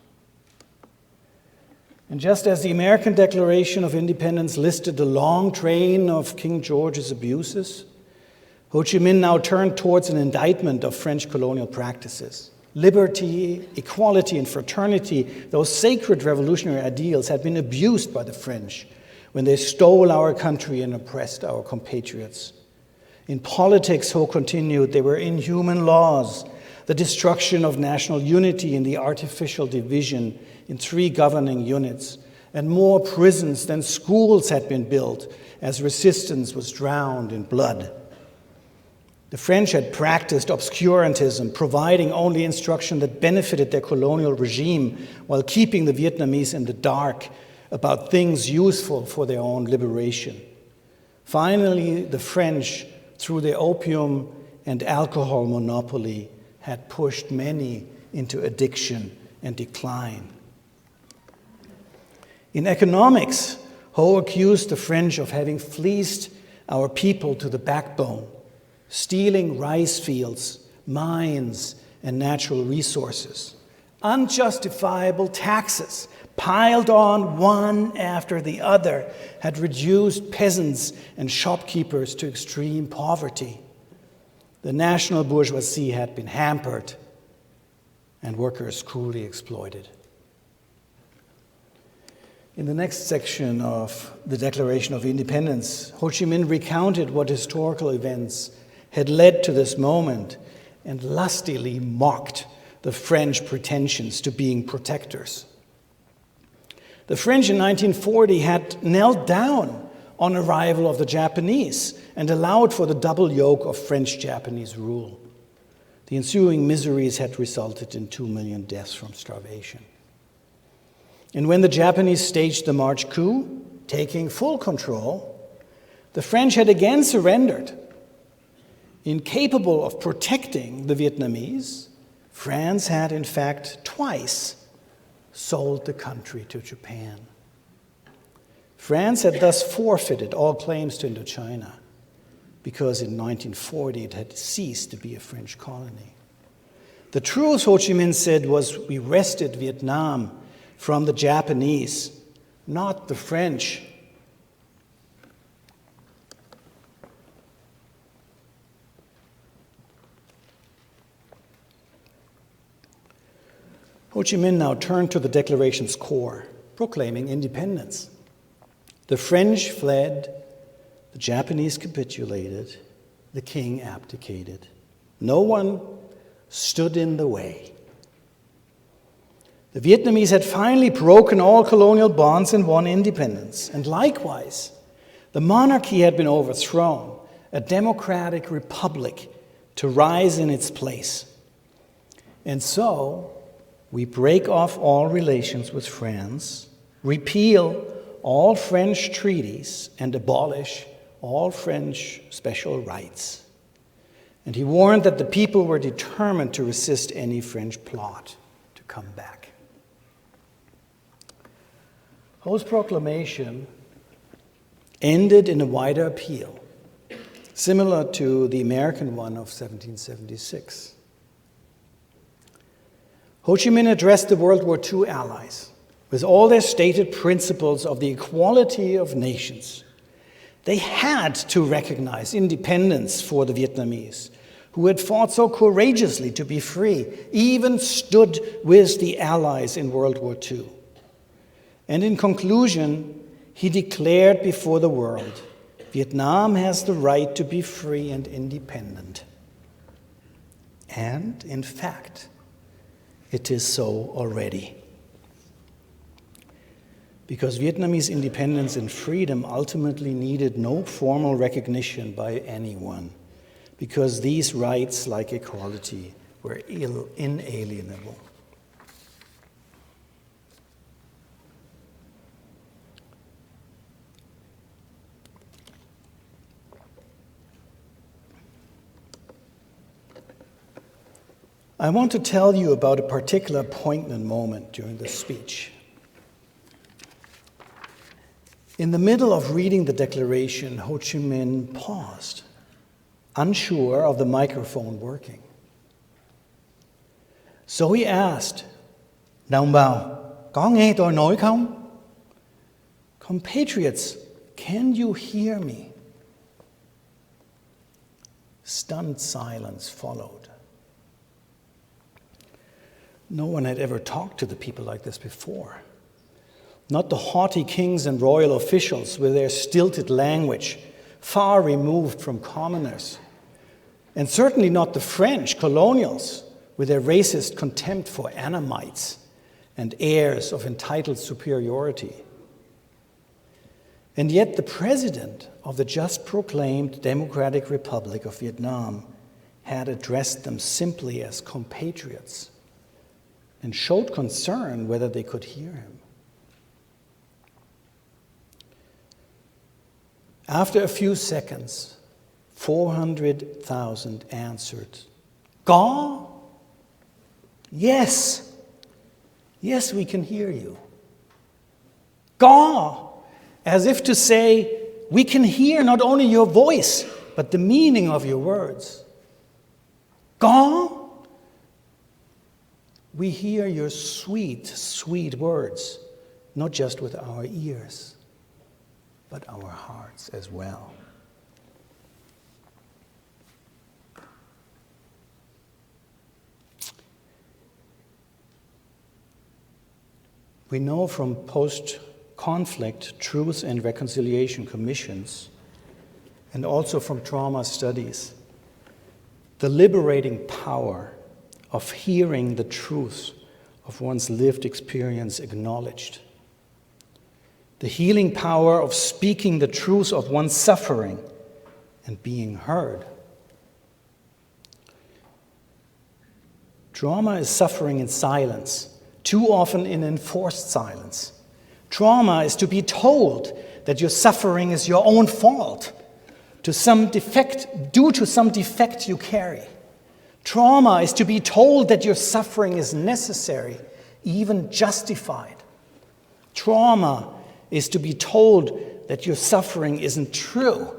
And just as the American Declaration of Independence listed the long train of King George's abuses, Ho Chi Minh now turned towards an indictment of French colonial practices. Liberty, equality, and fraternity, those sacred revolutionary ideals, had been abused by the French when they stole our country and oppressed our compatriots. In politics, Ho continued, there were inhuman laws, the destruction of national unity and the artificial division in 3 governing units, and more prisons than schools had been built as resistance was drowned in blood. The French had practiced obscurantism, providing only instruction that benefited their colonial regime while keeping the Vietnamese in the dark about things useful for their own liberation. Finally, the French, through their opium and alcohol monopoly, had pushed many into addiction and decline. In economics, Ho accused the French of having fleeced our people to the backbone, stealing rice fields, mines, and natural resources. Unjustifiable taxes piled on one after the other had reduced peasants and shopkeepers to extreme poverty. The national bourgeoisie had been hampered and workers cruelly exploited. In the next section of the Declaration of Independence, Ho Chi Minh recounted what historical events had led to this moment and lustily mocked the French pretensions to being protectors. The French in 1940 had knelt down on arrival of the Japanese and allowed for the double yoke of French-Japanese rule. The ensuing miseries had resulted in 2 million deaths from starvation. And when the Japanese staged the March coup, taking full control, the French had again surrendered. Incapable of protecting the Vietnamese, France had in fact twice sold the country to Japan. France had thus forfeited all claims to Indochina because in 1940 it had ceased to be a French colony. The truth, Ho Chi Minh said, was we wrested Vietnam from the Japanese, not the French. Ho Chi Minh now turned to the Declaration's core, proclaiming independence. The French fled, the Japanese capitulated, the king abdicated. No one stood in the way. The Vietnamese had finally broken all colonial bonds and won independence. And likewise, the monarchy had been overthrown, a democratic republic to rise in its place. And so, we break off all relations with France, repeal all French treaties, and abolish all French special rights. And he warned that the people were determined to resist any French plot to come back. Ho's proclamation ended in a wider appeal, similar to the American one of 1776. Ho Chi Minh addressed the World War II allies with all their stated principles of the equality of nations. They had to recognize independence for the Vietnamese, who had fought so courageously to be free, even stood with the Allies in World War II. And in conclusion, he declared before the world, Vietnam has the right to be free and independent. And, in fact, it is so already. Because Vietnamese independence and freedom ultimately needed no formal recognition by anyone, because these rights, like equality, were inalienable. I want to tell you about a particular poignant moment during this speech. In the middle of reading the Declaration, Ho Chi Minh paused, unsure of the microphone working. So he asked, Đồng bào, có nghe tôi nói không? Compatriots, can you hear me? Stunned silence followed. No one had ever talked to the people like this before. Not the haughty kings and royal officials with their stilted language, far removed from commoners. And certainly not the French colonials with their racist contempt for Annamites and airs of entitled superiority. And yet the president of the just proclaimed Democratic Republic of Vietnam had addressed them simply as compatriots and showed concern whether they could hear him. After a few seconds, 400,000 answered, Có? Yes. Yes, we can hear you. Gaw, as if to say, we can hear not only your voice, but the meaning of your words. Gaw, we hear your sweet, sweet words, not just with our ears, but our hearts as well. We know from post-conflict truth and reconciliation commissions, and also from trauma studies, the liberating power of hearing the truth of one's lived experience acknowledged, the healing power of speaking the truth of one's suffering and being heard. Trauma is suffering in silence, too often in enforced silence. Trauma is to be told that your suffering is your own fault, due to some defect you carry. Trauma is to be told that your suffering is necessary, even justified. Trauma is to be told that your suffering isn't true,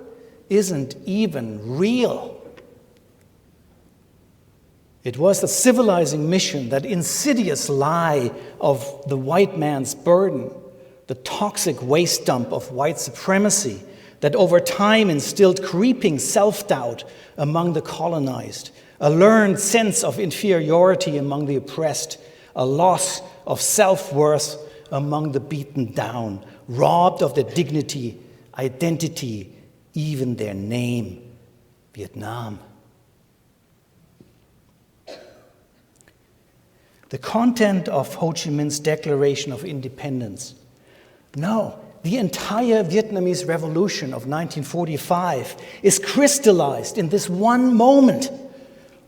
isn't even real. It was the civilizing mission, that insidious lie of the white man's burden, the toxic waste dump of white supremacy that over time instilled creeping self-doubt among the colonized, a learned sense of inferiority among the oppressed, a loss of self-worth among the beaten down, robbed of their dignity, identity, even their name, Vietnam. The content of Ho Chi Minh's Declaration of Independence, no, the entire Vietnamese Revolution of 1945 is crystallized in this one moment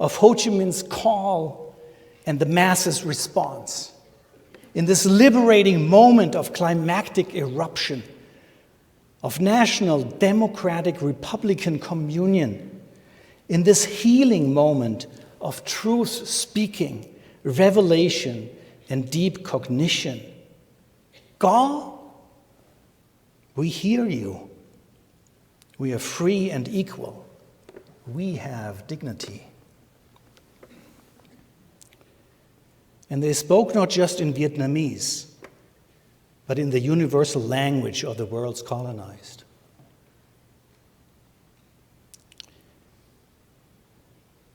of Ho Chi Minh's call and the masses' response. In this liberating moment of climactic eruption, of national democratic republican communion, in this healing moment of truth speaking, revelation, and deep cognition. God, we hear you. We are free and equal. We have dignity. And they spoke not just in Vietnamese, but in the universal language of the world's colonized.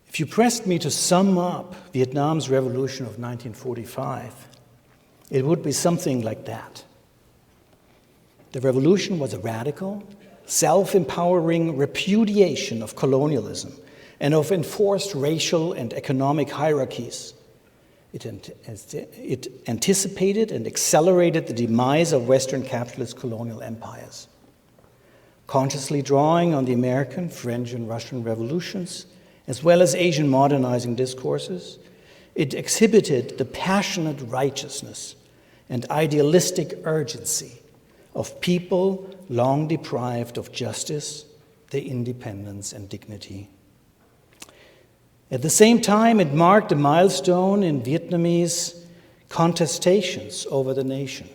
If you pressed me to sum up Vietnam's revolution of 1945, it would be something like that. The revolution was a radical, self-empowering repudiation of colonialism and of enforced racial and economic hierarchies. It anticipated and accelerated the demise of Western capitalist colonial empires. Consciously drawing on the American, French, and Russian revolutions, as well as Asian modernizing discourses, it exhibited the passionate righteousness and idealistic urgency of people long deprived of justice, their independence, and dignity. At the same time, it marked a milestone in Vietnamese contestations over the nation,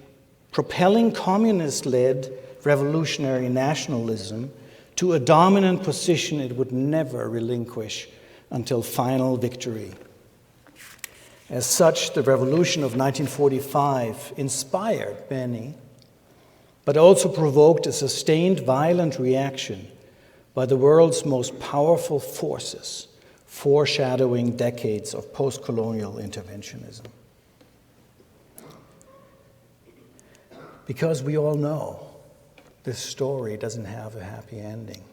propelling communist-led revolutionary nationalism to a dominant position it would never relinquish until final victory. As such, the revolution of 1945 inspired many, but also provoked a sustained violent reaction by the world's most powerful forces, foreshadowing decades of post-colonial interventionism. Because we all know this story doesn't have a happy ending.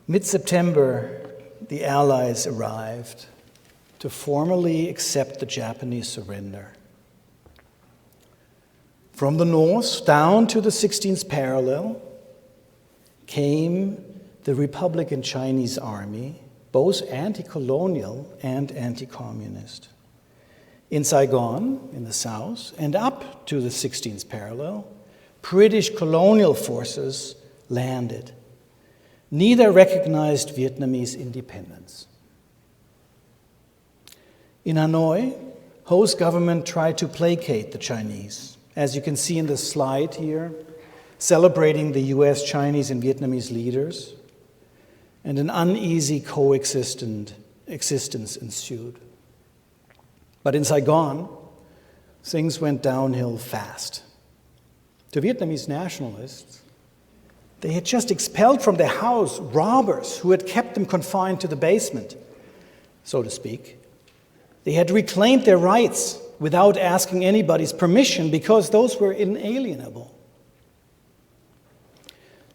Mid-September, the Allies arrived to formally accept the Japanese surrender. From the north down to the 16th parallel came the Republican Chinese Army, both anti-colonial and anti-communist. In Saigon, in the south, and up to the 16th parallel, British colonial forces landed. Neither recognized Vietnamese independence. In Hanoi, Ho's government tried to placate the Chinese, as you can see in the slide here, celebrating the US, Chinese, and Vietnamese leaders, and an uneasy existence ensued. But in Saigon, things went downhill fast. The Vietnamese nationalists, they had just expelled from their house robbers who had kept them confined to the basement, so to speak. They had reclaimed their rights without asking anybody's permission because those were inalienable.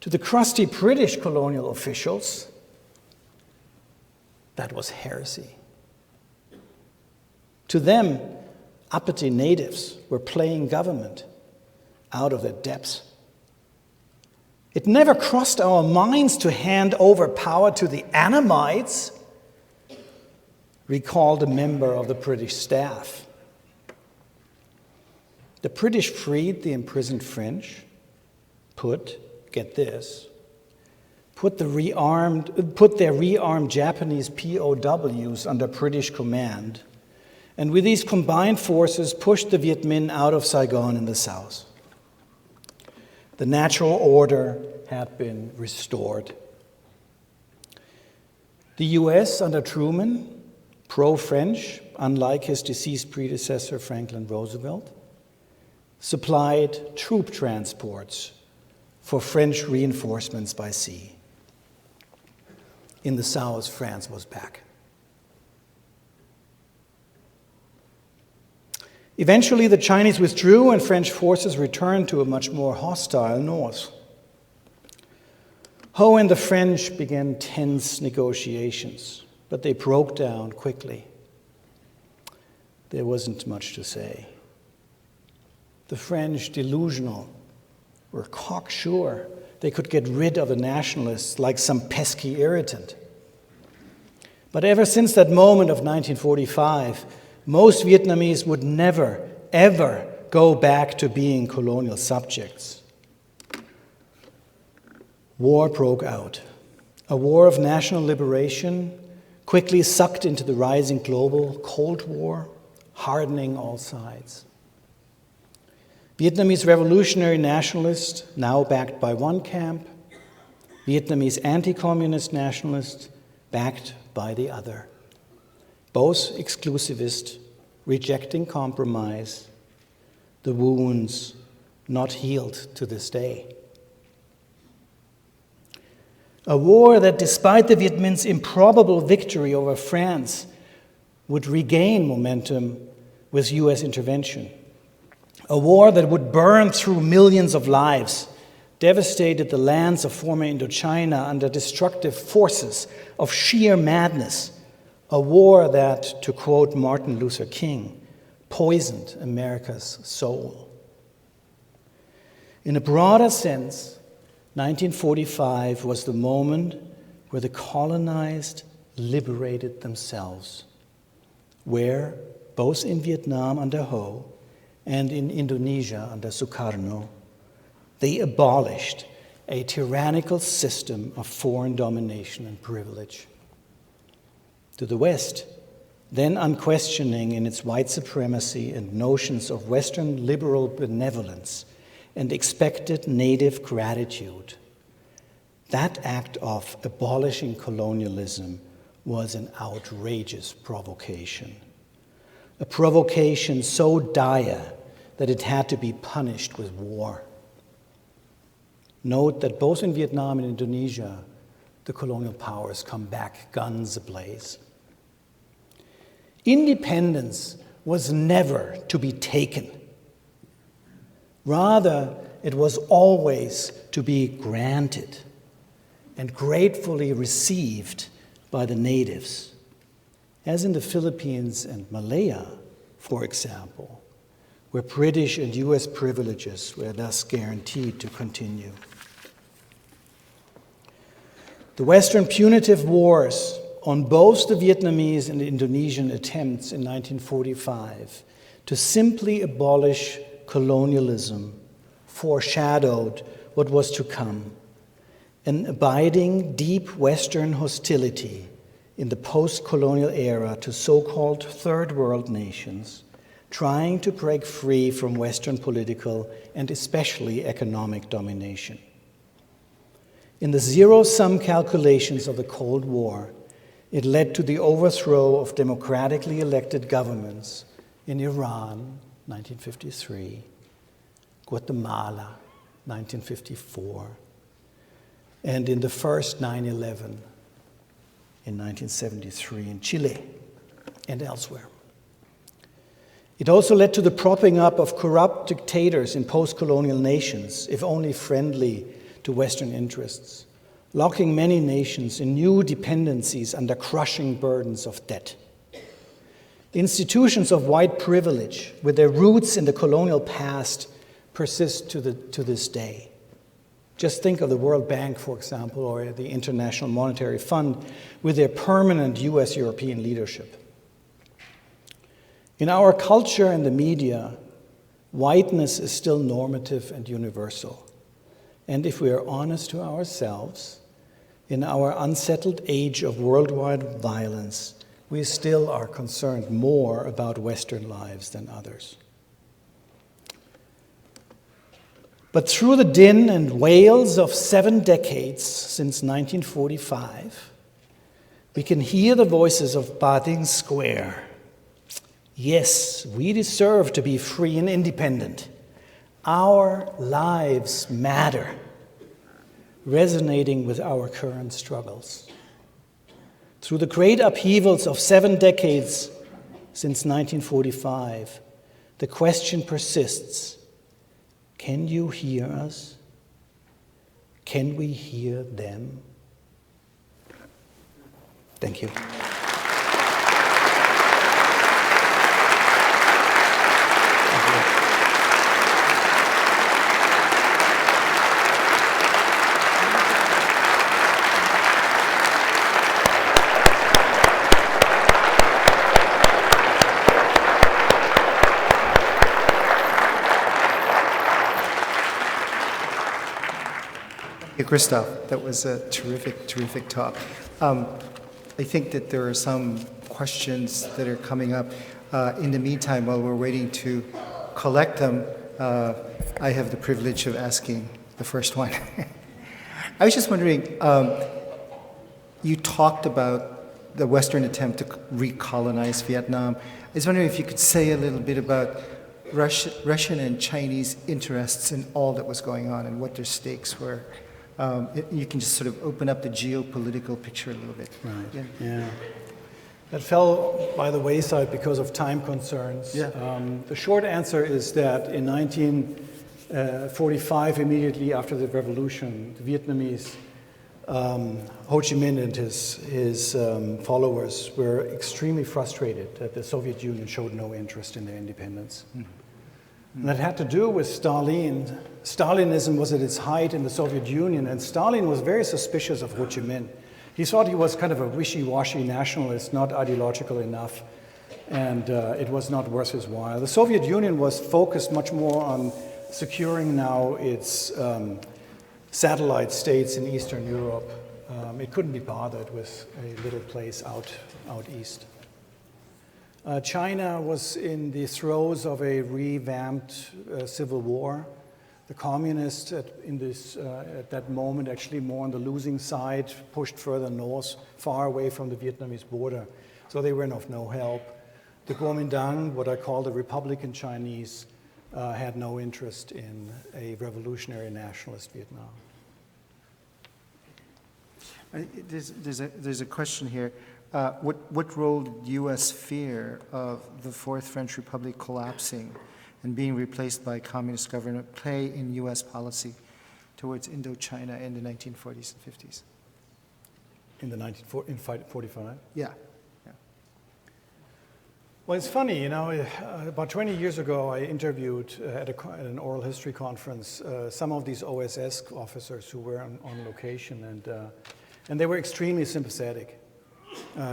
To the crusty British colonial officials, that was heresy. To them, uppity natives were playing government out of their depths. It never crossed our minds to hand over power to the Annamites, recalled a member of the British staff. The British freed the imprisoned French, get this, put their rearmed Japanese POWs under British command, and with these combined forces pushed the Viet Minh out of Saigon in the south. The natural order had been restored. The US under Truman, pro-French, unlike his deceased predecessor Franklin Roosevelt, supplied troop transports for French reinforcements by sea. In the south, France was back. Eventually, the Chinese withdrew and French forces returned to a much more hostile north. Ho and the French began tense negotiations, but they broke down quickly. There wasn't much to say. The French, delusional, were cocksure they could get rid of the nationalists like some pesky irritant. But ever since that moment of 1945, most Vietnamese would never, ever go back to being colonial subjects. War broke out. A war of national liberation quickly sucked into the rising global Cold War, hardening all sides. Vietnamese revolutionary nationalists, now backed by one camp, Vietnamese anti-communist nationalists, backed by the other. Both exclusivist, rejecting compromise, the wounds not healed to this day. A war that, despite the Viet Minh's improbable victory over France, would regain momentum with US intervention. A war that would burn through millions of lives, devastated the lands of former Indochina under destructive forces of sheer madness. A war that, to quote Martin Luther King, poisoned America's soul. In a broader sense, 1945 was the moment where the colonized liberated themselves, where, both in Vietnam under Ho and in Indonesia under Sukarno, they abolished a tyrannical system of foreign domination and privilege. To the West, then unquestioning in its white supremacy and notions of Western liberal benevolence and expected native gratitude, that act of abolishing colonialism was an outrageous provocation. A provocation so dire that it had to be punished with war. Note that both in Vietnam and Indonesia, the colonial powers come back guns ablaze. Independence was never to be taken. Rather, it was always to be granted and gratefully received by the natives, as in the Philippines and Malaya, for example, where British and US privileges were thus guaranteed to continue. The Western punitive wars on both the Vietnamese and Indonesian attempts in 1945 to simply abolish colonialism foreshadowed what was to come, an abiding deep Western hostility in the post-colonial era to so-called third world nations trying to break free from Western political and especially economic domination. In the zero-sum calculations of the Cold War, it led to the overthrow of democratically elected governments in Iran, 1953, Guatemala, 1954, and in the first 9/11 in 1973 in Chile and elsewhere. It also led to the propping up of corrupt dictators in post-colonial nations, if only friendly to Western interests, locking many nations in new dependencies under crushing burdens of debt. The institutions of white privilege, with their roots in the colonial past, persist to this day. Just think of the World Bank, for example, or the International Monetary Fund, with their permanent US-European leadership. In our culture and the media, whiteness is still normative and universal. And if we are honest to ourselves, in our unsettled age of worldwide violence, we still are concerned more about Western lives than others. But through the din and wails of 7 decades since 1945, we can hear the voices of Bating Square. Yes, we deserve to be free and independent. Our lives matter, resonating with our current struggles. Through the great upheavals of 7 decades since 1945, the question persists: can you hear us? Can we hear them? Thank you. Hey, Christoph, that was a terrific talk. I think that there are some questions that are coming up. In the meantime, while we're waiting to collect them, I have the privilege of asking the first one. I was just wondering, you talked about the Western attempt to recolonize Vietnam. I was wondering if you could say a little bit about Russian and Chinese interests in all that was going on and what their stakes were. You can just sort of open up the geopolitical picture a little bit. Right. Yeah. That fell by the wayside because of time concerns. Yeah. The short answer is that in 1945, immediately after the revolution, the Vietnamese, Ho Chi Minh and his followers were extremely frustrated that the Soviet Union showed no interest in their independence. Mm-hmm. And that had to do with Stalin. Stalinism was at its height in the Soviet Union, and Stalin was very suspicious of Ho Chi Minh. He thought he was kind of a wishy-washy nationalist, not ideological enough, and it was not worth his while. The Soviet Union was focused much more on securing now its satellite states in Eastern Europe. It couldn't be bothered with a little place out east. China was in the throes of a revamped civil war. The communists at that moment, actually more on the losing side, pushed further north, far away from the Vietnamese border. So they were of no help. The Kuomintang, what I call the Republican Chinese, had no interest in a revolutionary nationalist Vietnam. There's a question here. What role did U.S. fear of the Fourth French Republic collapsing and being replaced by a communist government play in U.S. policy towards Indochina in the 1940s and 50s? In 1945? Yeah. Well, it's funny, about 20 years ago, I interviewed at an oral history conference some of these OSS officers who were on location, and they were extremely sympathetic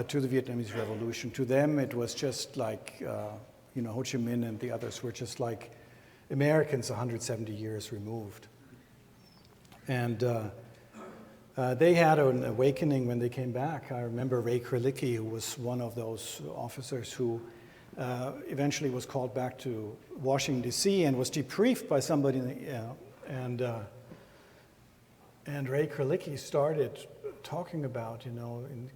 to the Vietnamese Revolution. To them, it was just like, Ho Chi Minh and the others were just like Americans 170 years removed. And they had an awakening when they came back. I remember Ray Kralicki, who was one of those officers who eventually was called back to Washington, D.C. and was debriefed by somebody, and Ray Kralicki started talking about, in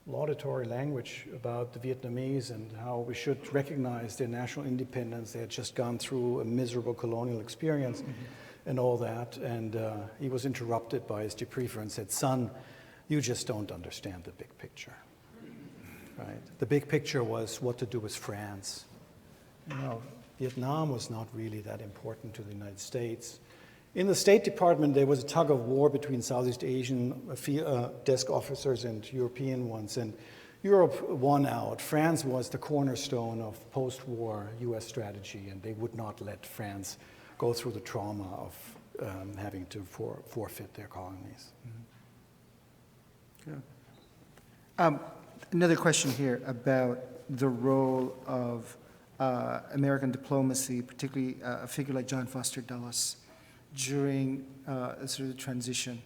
laudatory language about the Vietnamese and how we should recognize their national independence. They had just gone through a miserable colonial experience and all that. And he was interrupted by his debriefer and said, "Son, you just don't understand the big picture." Right? The big picture was what to do with France. Vietnam was not really that important to the United States. In the State Department, there was a tug of war between Southeast Asian desk officers and European ones, and Europe won out. France was the cornerstone of post-war US strategy, and they would not let France go through the trauma of having to forfeit their colonies. Yeah. Another question here about the role of American diplomacy, particularly a figure like John Foster Dulles, during sort of the transition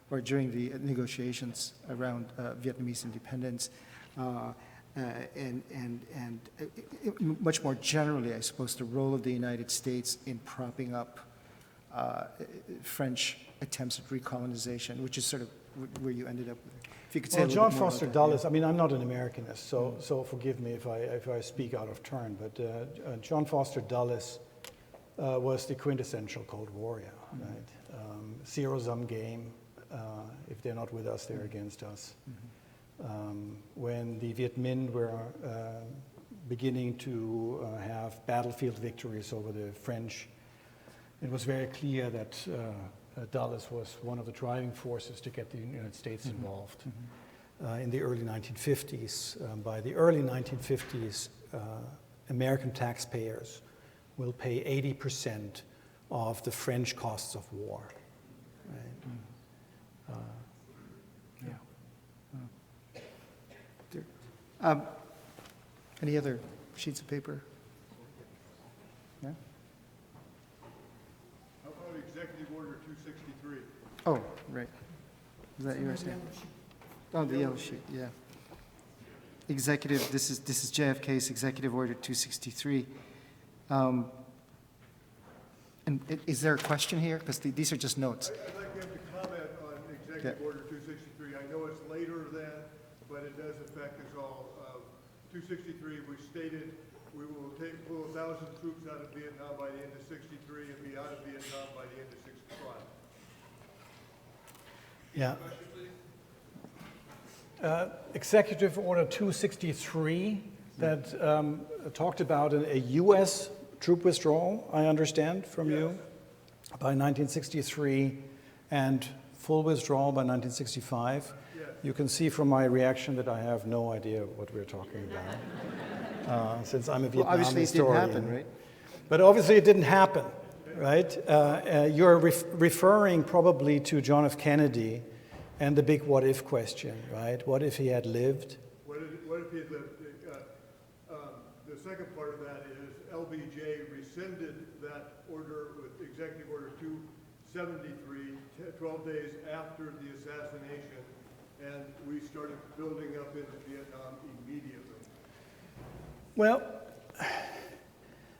or during the negotiations around Vietnamese independence, and much more generally, I suppose, the role of the United States in propping up French attempts at recolonization, which is sort of where you ended up with it. If you could say Well, a little John bit more Foster about Dulles, I mean, I'm not an Americanist, so forgive me if I speak out of turn, but John Foster Dulles was the quintessential Cold Warrior, right? Zero-sum game. If they're not with us, they're against us. When the Viet Minh were beginning to have battlefield victories over the French, it was very clear that Dulles was one of the driving forces to get the United States involved. In the early 1950s, by the early 1950s, American taxpayers will pay 80% of the French costs of war. Right? any other sheets of paper? Yeah? How about Executive Order 263? Oh, right. Is that yours? Yeah. Oh, the yellow sheet, yeah. Executive, this is JFK's Executive Order 263. And is there a question here? Because these are just notes. I'd like him to comment on Executive Order 263. I know it's later than, but it does affect us all. 263, we stated we will pull 1,000 troops out of Vietnam by the end of 63 and be out of Vietnam by the end of 65. Yeah. Executive Order 263 that talked about a U.S. troop withdrawal, I understand from you, by 1963 and full withdrawal by 1965. You can see from my reaction that I have no idea what we're talking about, since I'm a Vietnam obviously historian. it didn't happen, right? But obviously it didn't happen, right? You're referring probably to John F. Kennedy and the big what-if question, right? What if he had lived? What if he had lived? The second part of that is LBJ rescinded that order with Executive Order 273 12 days after the assassination, and we started building up into Vietnam immediately. Well,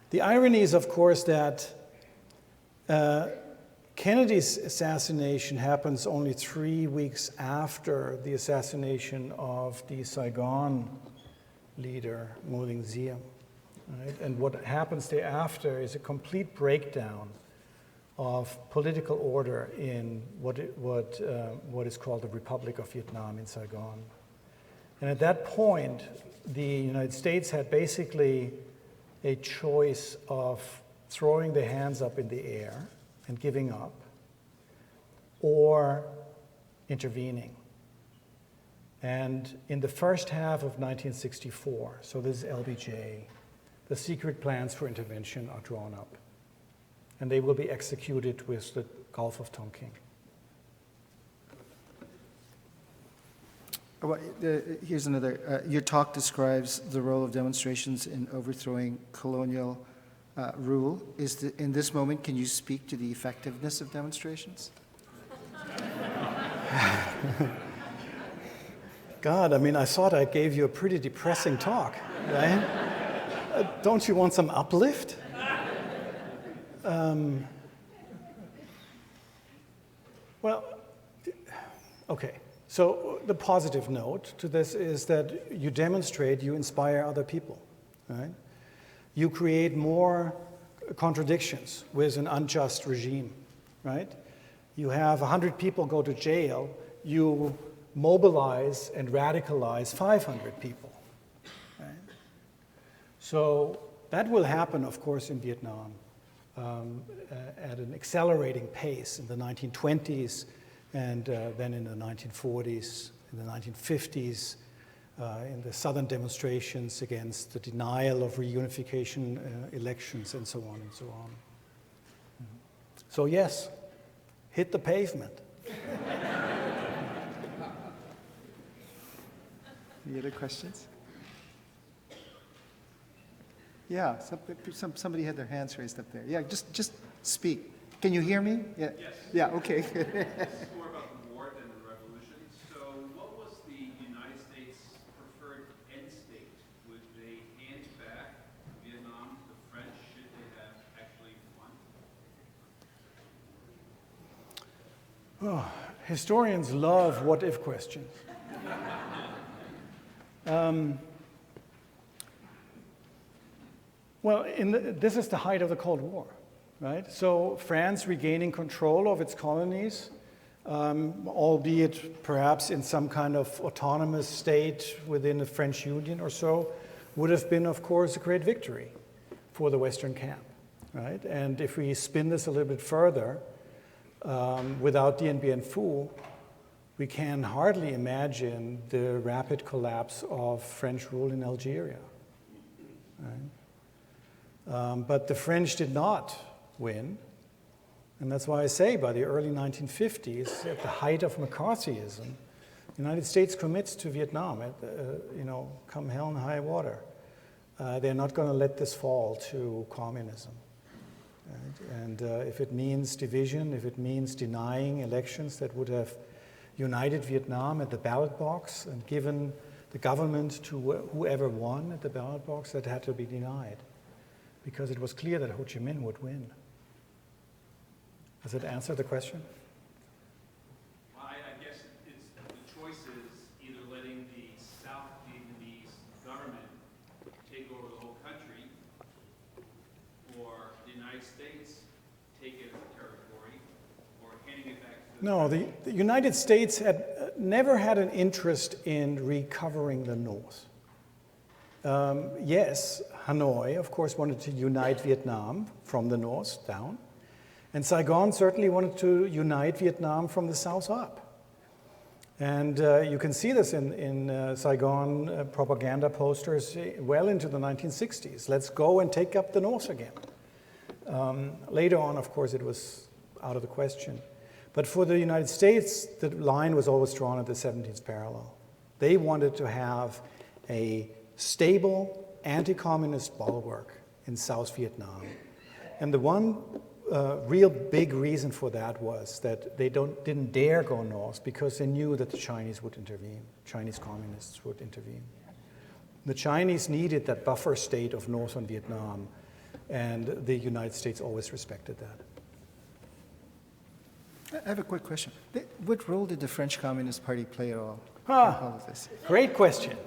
the irony is, of course, that Kennedy's assassination happens only 3 weeks after the assassination of the Saigon leader, Ngo Dinh Diem. Right? And what happens thereafter is a complete breakdown of political order in what is called the Republic of Vietnam in Saigon. And at that point, the United States had basically a choice of throwing their hands up in the air and giving up, or intervening. And in the first half of 1964, so this is LBJ, the secret plans for intervention are drawn up. And they will be executed with the Gulf of Tonkin. Well, here's another. Your talk describes the role of demonstrations in overthrowing colonial rule. In this moment, can you speak to the effectiveness of demonstrations? God, I mean, I thought I gave you a pretty depressing talk. right? Don't you want some uplift? Well, okay. So the positive note to this is that you demonstrate, you inspire other people, right? You create more contradictions with an unjust regime, right? You have 100 people go to jail, you mobilize and radicalize 500 people, right? So that will happen, of course, in Vietnam at an accelerating pace in the 1920s and then in the 1940s, in the 1950s, in the southern demonstrations against the denial of reunification elections and so on and so on. So yes, hit the pavement. Any other questions? Yeah, somebody had their hands raised up there. Yeah, just speak. Can you hear me? Yeah. Yes. Yeah, okay. This is more about the war than the revolution. So what was the United States' preferred end state? Would they hand back Vietnam to the French should they have actually won? Oh, historians love what-if questions. Well, this is the height of the Cold War, right? So France regaining control of its colonies, albeit perhaps in some kind of autonomous state within the French Union or so, would have been, of course, a great victory for the Western camp, right? And if we spin this a little bit further, without Dien Bien Phu, we can hardly imagine the rapid collapse of French rule in Algeria, right? But the French did not win, and that's why I say by the early 1950s, at the height of McCarthyism, the United States commits to Vietnam, come hell and high water. They're not going to let this fall to communism. Right? And if it means division, if it means denying elections that would have united Vietnam at the ballot box and given the government to whoever won at the ballot box, that had to be denied, because it was clear that Ho Chi Minh would win. Does it answer the question? Well, I guess it's the choice is either letting the South Vietnamese government take over the whole country, or the United States take it as a territory, or handing it back to the No, the United States had never had an interest in recovering the North. Yes, Hanoi, of course, wanted to unite Vietnam from the north down, and Saigon certainly wanted to unite Vietnam from the south up. And you can see this in Saigon propaganda posters well into the 1960s. Let's go and take up the north again. Later on, of course, it was out of the question. But for the United States, the line was always drawn at the 17th parallel. They wanted to have a stable anti-communist bulwark in South Vietnam. And the one real big reason for that was that they didn't dare go north because they knew that the Chinese would intervene, Chinese communists would intervene. The Chinese needed that buffer state of northern Vietnam, and the United States always respected that. I have a quick question. What role did the French Communist Party play at all in Ah. all of this? Great question.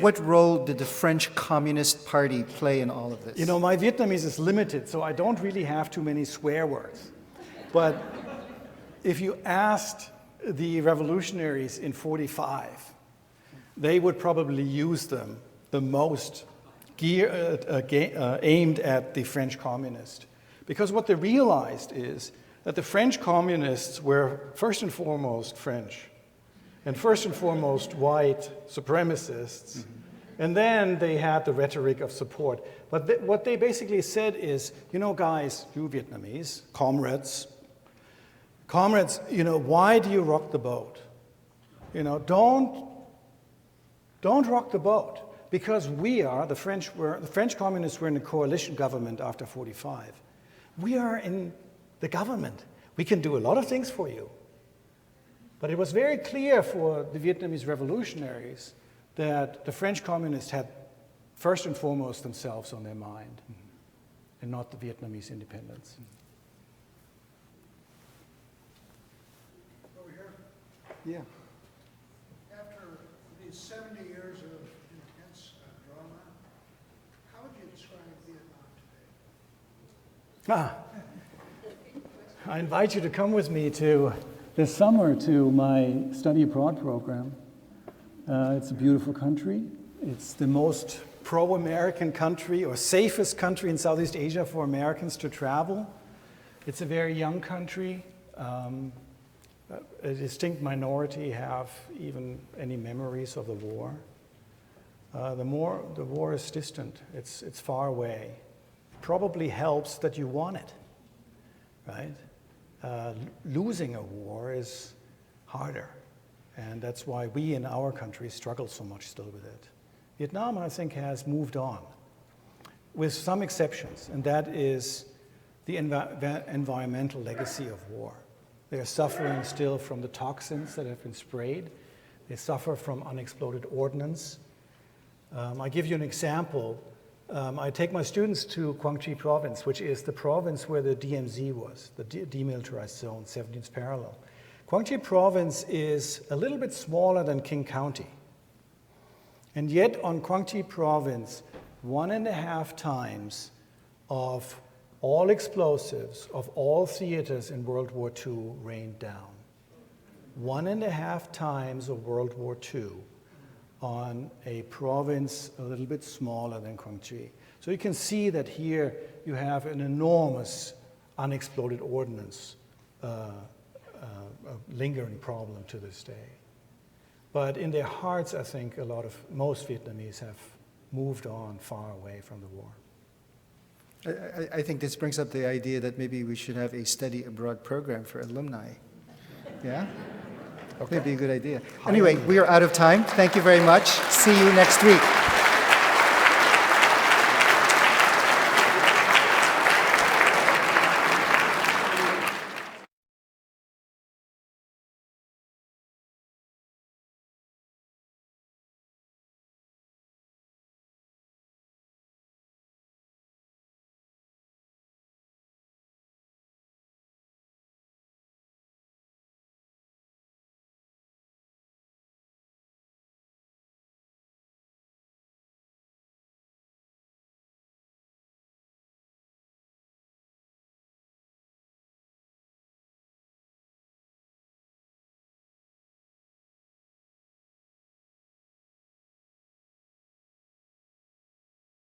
What role did the French Communist Party play in all of this? My Vietnamese is limited, so I don't really have too many swear words. But if you asked the revolutionaries in '45, they would probably use them the most aimed at the French communists. Because what they realized is that the French communists were first and foremost French, and first and foremost white supremacists, and then they had the rhetoric of support. But what they basically said is, guys, you Vietnamese, comrades, why do you rock the boat? Don't rock the boat, because the French communists were in a coalition government after '45. We are in the government. We can do a lot of things for you. But it was very clear for the Vietnamese revolutionaries that the French communists had first and foremost themselves on their mind, and not the Vietnamese independence. Over here, Yeah. after these 70 years of intense drama, how would you describe Vietnam today? I invite you to come with me this summer to my study abroad program. It's a beautiful country. It's the most pro-American country or safest country in Southeast Asia for Americans to travel. It's a very young country. A distinct minority have even any memories of the war. The war is distant. It's far away. Probably helps that you won it, right? Losing a war is harder, and that's why we in our country struggle so much still with it. Vietnam, I think, has moved on, with some exceptions, and that is the environmental legacy of war. They are suffering still from the toxins that have been sprayed. They suffer from unexploded ordnance. I give you an example. I take my students to Quang Tri province, which is the province where the DMZ was, the demilitarized zone, 17th parallel. Quang Tri province is a little bit smaller than King County. And yet on Quang Tri province, 1.5 times of all explosives of all theaters in World War II rained down. 1.5 times of World War II on a province a little bit smaller than Quang Tri. So you can see that here you have an enormous unexploded ordnance, a lingering problem to this day. But in their hearts, I think most Vietnamese have moved on far away from the war. I think this brings up the idea that maybe we should have a study abroad program for alumni. Yeah? Okay. Maybe a good idea. Anyway, we are out of time. Thank you very much. See you next week.